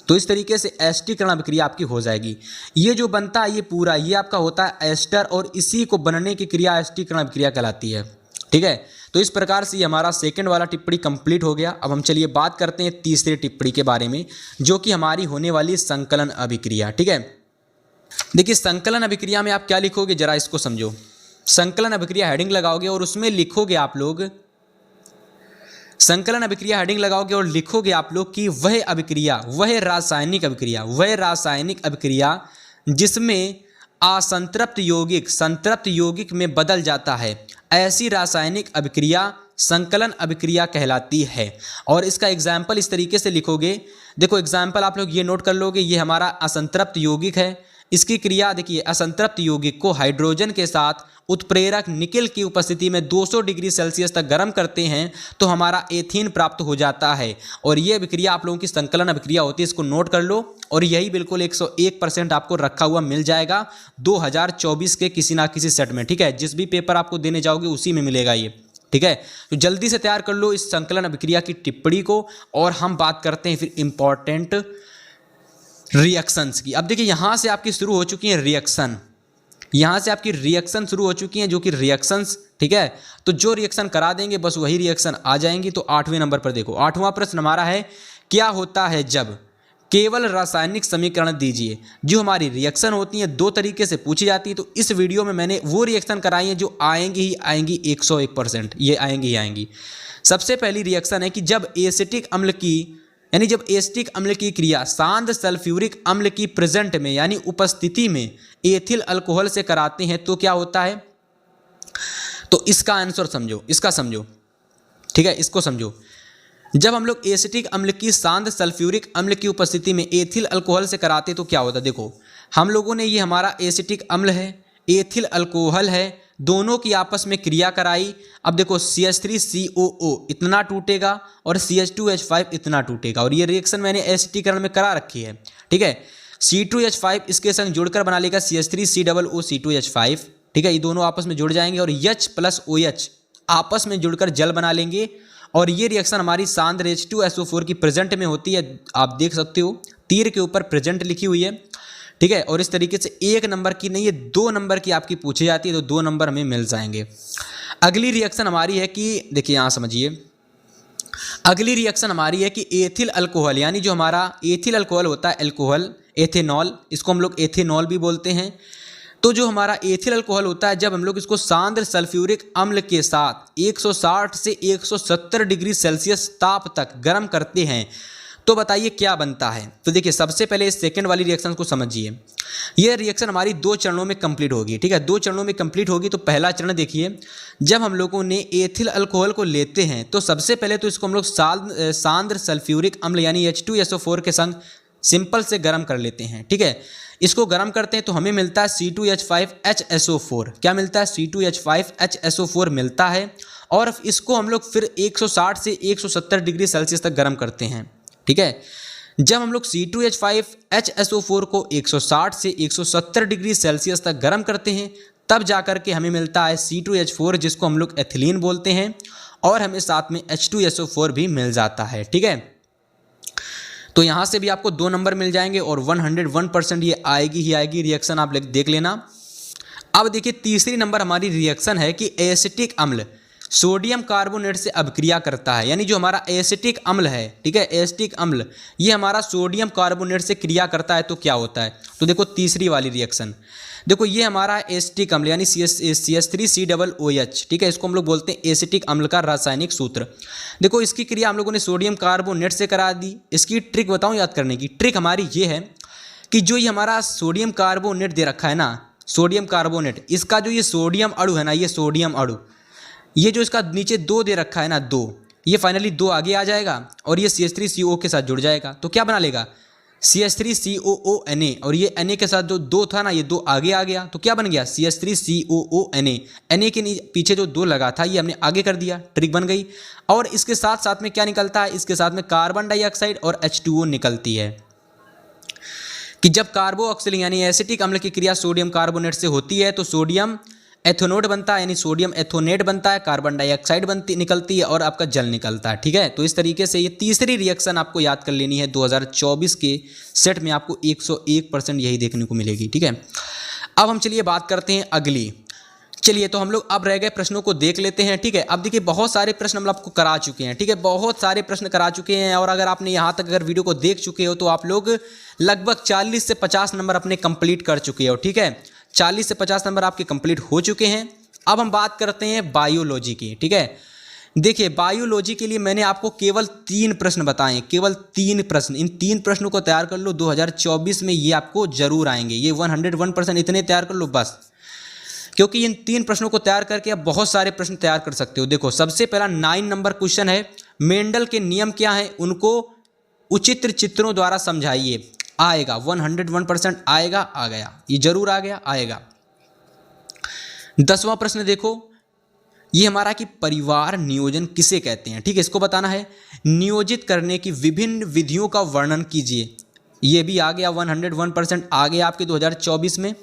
तो इस तरीके से एस्टीकरण अभिक्रिया आपकी हो जाएगी। ये जो बनता है ये पूरा ये आपका होता है एस्टर, और इसी को बनने की क्रिया एस्टीकरण अभिक्रिया कहलाती है। ठीक है, तो इस प्रकार से हमारा सेकंड वाला टिप्पणी कंप्लीट हो गया। अब हम चलिए बात करते हैं तीसरी टिप्पणी के बारे में, जो कि हमारी होने वाली संकलन अभिक्रिया। ठीक है, देखिए संकलन अभिक्रिया में आप क्या लिखोगे जरा इसको समझो। संकलन अभिक्रिया हेडिंग लगाओगे और उसमें लिखोगे आप लोग, संकलन अभिक्रिया हेडिंग लगाओगे और लिखोगे आप लोग कि वह अभिक्रिया, वह रासायनिक अभिक्रिया जिसमें असंतृप्त यौगिक संतृप्त यौगिक में बदल जाता है, ऐसी रासायनिक अभिक्रिया संकलन अभिक्रिया कहलाती है। और इसका एग्जाम्पल इस तरीके से लिखोगे, देखो एग्जाम्पल आप लोग ये नोट कर लोगे, ये हमारा असंतृप्त यौगिक है, इसकी क्रिया देखिए, असंतृप्त यौगिक को हाइड्रोजन के साथ उत्प्रेरक निकेल की उपस्थिति में 200 डिग्री सेल्सियस तक गर्म करते हैं तो हमारा एथीन प्राप्त हो जाता है, और ये अभिक्रिया आप लोगों की संकलन अभिक्रिया होती है। इसको नोट कर लो, और यही बिल्कुल 101% आपको रखा हुआ मिल जाएगा 2024 के किसी ना किसी सेट में। ठीक है, जिस भी पेपर आपको देने जाओगे उसी में मिलेगा ये। ठीक है, तो जल्दी से तैयार कर लो इस संकलन अभिक्रिया की टिप्पणी को, और हम बात करते हैं फिर इंपॉर्टेंट रिएक्शंस की। अब देखिए यहाँ से आपकी शुरू हो चुकी है रिएक्शन, यहाँ से आपकी रिएक्शन शुरू हो चुकी हैं, जो कि रिएक्शंस। ठीक है, तो जो रिएक्शन करा देंगे बस वही रिएक्शन आ जाएंगी। तो 8वें नंबर पर देखो, 8वां प्रश्न हमारा है, क्या होता है जब केवल रासायनिक समीकरण दीजिए। जो हमारी रिएक्शन होती है 2 तरीके से पूछी जाती है, तो इस वीडियो में मैंने वो रिएक्शन कराई है जो आएंगी ही आएंगी 101%, ये आएंगी ही आएंगी। सबसे पहली रिएक्शन है कि जब एसिटिक अम्ल की, यानी जब एसिटिक अम्ल की क्रिया शांत सल्फ्यूरिक अम्ल की प्रेजेंट में यानी उपस्थिति में एथिल अल्कोहल से कराते हैं तो क्या होता है। तो इसका आंसर समझो, इसका समझो। ठीक है, इसको समझो। जब हम लोग एसिटिक अम्ल की शांत सल्फ्यूरिक अम्ल की उपस्थिति में एथिल अल्कोहल से कराते तो क्या होता है। देखो हम लोगों ने ये हमारा एसिटिक अम्ल है, एथिल अल्कोहल है, दोनों की आपस में क्रिया कराई। अब देखो CH3COO इतना टूटेगा और CH2H5 इतना टूटेगा, और ये रिएक्शन मैंने एसिटीकरण में करा रखी है। ठीक है, C2H5 इसके संग जुड़कर बना लेगा CH3COOC2H5। ठीक है, ये दोनों आपस में जुड़ जाएंगे और H प्लस OH आपस में जुड़कर जल बना लेंगे और ये रिएक्शन हमारी सांद्र H2SO4 की प्रेजेंट में होती है। आप देख सकते हो तीर के ऊपर प्रेजेंट लिखी हुई है, ठीक है। और इस तरीके से 1 नंबर की नहीं, ये 2 नंबर की आपकी पूछी जाती है, तो 2 नंबर हमें मिल जाएंगे। अगली रिएक्शन हमारी है कि देखिए यहाँ समझिए, अगली रिएक्शन हमारी है कि एथिल अल्कोहल, यानी जो हमारा एथिल अल्कोहल होता है, अल्कोहल एथेनॉल, इसको हम लोग एथेनॉल भी बोलते हैं। तो जो हमारा एथिल अल्कोहल होता है, जब हम लोग इसको सांद्र सल्फ्यूरिक अम्ल के साथ 160 से 170 डिग्री सेल्सियस ताप तक गर्म करते हैं तो बताइए क्या बनता है। तो देखिए सबसे पहले इस सेकंड वाली रिएक्शन को समझिए। यह रिएक्शन हमारी 2 चरणों में कंप्लीट होगी, ठीक है, 2 चरणों में कंप्लीट होगी। तो पहला चरण देखिए, जब हम लोगों ने एथिल अल्कोहल को लेते हैं तो सबसे पहले तो इसको हम लोग सांद्र सल्फ्यूरिक अम्ल यानी H2SO4 के संग सिंपल से गर्म कर लेते हैं, ठीक है। इसको गर्म करते हैं तो हमें मिलता है C2H5HSO4। क्या मिलता है? C2H5HSO4 मिलता है। और इसको हम लोग फिर 160 से 170 डिग्री सेल्सियस तक गर्म करते हैं, ठीक है। जब हम लोग C2H5HSO4 को 160 से 170 डिग्री सेल्सियस तक गर्म करते हैं तब जाकर के हमें मिलता है C2H4, जिसको हम लोग एथिलीन बोलते हैं, और हमें साथ में H2SO4 भी मिल जाता है, ठीक है। तो यहाँ से भी आपको 2 नंबर मिल जाएंगे और 101% ये आएगी ही आएगी रिएक्शन, आप देख लेना। अब देखिए तीसरी नंबर हमारी रिएक्शन है कि एसिटिक अम्ल सोडियम कार्बोनेट से अभिक्रिया करता है, यानी जो हमारा एसिटिक अम्ल है, ठीक है, एसिटिक अम्ल ये हमारा सोडियम कार्बोनेट से क्रिया करता है तो क्या होता है। तो देखो तीसरी वाली रिएक्शन, देखो ये हमारा एसिटिक अम्ल यानी CH3COOH, ठीक है, इसको हम लोग बोलते हैं एसिटिक अम्ल का रासायनिक सूत्र। देखो इसकी क्रिया हम लोगों ने सोडियम कार्बोनेट से करा दी। इसकी ट्रिक बताऊं याद करने की, ट्रिक हमारी ये है कि जो ये हमारा सोडियम कार्बोनेट दे रखा है ना, सोडियम कार्बोनेट, इसका जो ये सोडियम अणु है ना, ये सोडियम अणु, ये जो इसका नीचे 2 दे रखा है ना, 2, ये फाइनली 2 आगे आ जाएगा और ये CH3CO के साथ जुड़ जाएगा तो क्या बना लेगा CH3COONA, और ये Na के साथ जो 2 था ना, ये 2 आगे आ गया तो क्या बन गया CH3COONA। Na के पीछे जो 2 लगा था ये हमने आगे कर दिया, ट्रिक बन गई। और इसके साथ साथ में क्या निकलता है, इसके साथ में कार्बन डाइऑक्साइड और H2O निकलती है कि जब कार्बोक्सिलिक यानी एसिटिक अम्ल की क्रिया सोडियम कार्बोनेट से होती है तो सोडियम एथोनेट बनता है, यानी सोडियम एथोनेट बनता है, कार्बन डाइऑक्साइड निकलती है और आपका जल निकलता है, ठीक है। तो इस तरीके से ये तीसरी रिएक्शन आपको याद कर लेनी है। 2024 के सेट में आपको 101% यही देखने को मिलेगी, ठीक है। अब हम चलिए बात करते हैं अगली। चलिए तो हम लोग अब रह गए प्रश्नों को देख लेते हैं, ठीक है। अब देखिए बहुत सारे प्रश्न हम आपको करा चुके हैं, ठीक है, बहुत सारे प्रश्न करा चुके हैं। और अगर आपने यहाँ तक अगर वीडियो को देख चुके हो तो आप लोग लगभग 40 से 50 नंबर अपने कंप्लीट कर चुके हो, ठीक है। 40 से 50 नंबर आपके कंप्लीट हो चुके हैं। अब हम बात करते हैं बायोलॉजी की, ठीक है। देखिए बायोलॉजी के लिए मैंने आपको केवल 3 प्रश्न बताए, केवल 3 प्रश्न। इन 3 प्रश्नों को तैयार कर लो, 2024 में ये आपको जरूर आएंगे। ये 101% इतने तैयार कर लो बस, क्योंकि इन 3 प्रश्नों को तैयार करके आप बहुत सारे प्रश्न तैयार कर सकते हो। देखो सबसे पहला 9 नंबर क्वेश्चन है, मेंडल के नियम क्या हैं उनको उचित चित्रों द्वारा समझाइए। आएगा 101% आएगा, आ गया, ये जरूर आ गया, आएगा। 10वां प्रश्न देखो, ये हमारा कि परिवार नियोजन किसे कहते हैं, ठीक है, इसको बताना है। नियोजित करने की विभिन्न विधियों का वर्णन कीजिए, ये भी आ गया, 101% आ गया आपके 2024 में।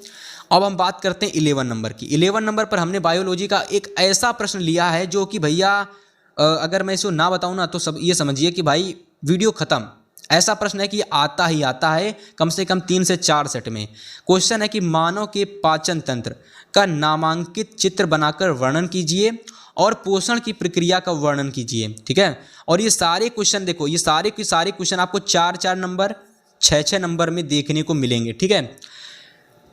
अब हम बात करते हैं 11 नंबर की। 11 नंबर पर हमने बायोलॉजी का एक ऐसा प्रश्न लिया है जो कि भैया अगर मैं इसको ना बताऊं ना तो सब ये समझिए कि भाई वीडियो खत्म। ऐसा प्रश्न है कि आता ही आता है कम से कम 3 से 4 सेट में। क्वेश्चन है कि मानव के पाचन तंत्र का नामांकित चित्र बनाकर वर्णन कीजिए और पोषण की प्रक्रिया का वर्णन कीजिए, ठीक है। और ये सारे क्वेश्चन देखो, ये सारे के सारे क्वेश्चन आपको 4-4 नंबर 6-6 नंबर में देखने को मिलेंगे, ठीक है।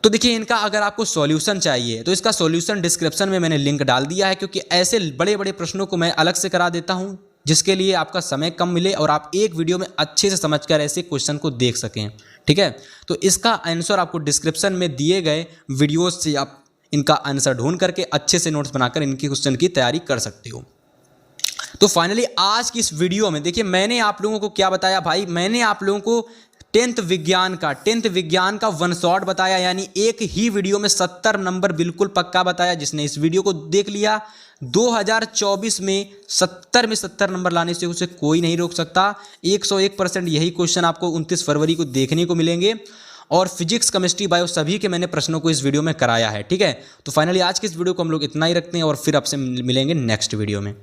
तो देखिए इनका अगर आपको सॉल्यूशन चाहिए तो इसका सॉल्यूशन डिस्क्रिप्शन में मैंने लिंक डाल दिया है, क्योंकि ऐसे बड़े बड़े प्रश्नों को मैं अलग से करा देता हूं जिसके लिए आपका समय कम मिले और आप एक वीडियो में अच्छे से समझकर ऐसे क्वेश्चन को देख सकें, ठीक है। तो इसका आंसर आपको डिस्क्रिप्शन में दिए गए वीडियोज से आप इनका आंसर ढूंढ करके अच्छे से नोट्स बनाकर इनकी क्वेश्चन की तैयारी कर सकते हो। तो फाइनली आज की इस वीडियो में देखिए मैंने आप लोगों को क्या बताया भाई, मैंने आप लोगों को 10th विज्ञान का 1 शॉट बताया, यानी एक ही वीडियो में 70 नंबर बिल्कुल पक्का बताया। जिसने इस वीडियो को देख लिया 2024 में 70 में 70 नंबर लाने से उसे कोई नहीं रोक सकता। 101% यही क्वेश्चन आपको 29 फरवरी को देखने को मिलेंगे। और फिजिक्स, केमिस्ट्री, बायो सभी के मैंने प्रश्नों को इस वीडियो में कराया है। ठीक है, तो फाइनली आज की इस वीडियो को हम लोग इतना ही रखते हैं और फिर आपसे मिलेंगे नेक्स्ट वीडियो में।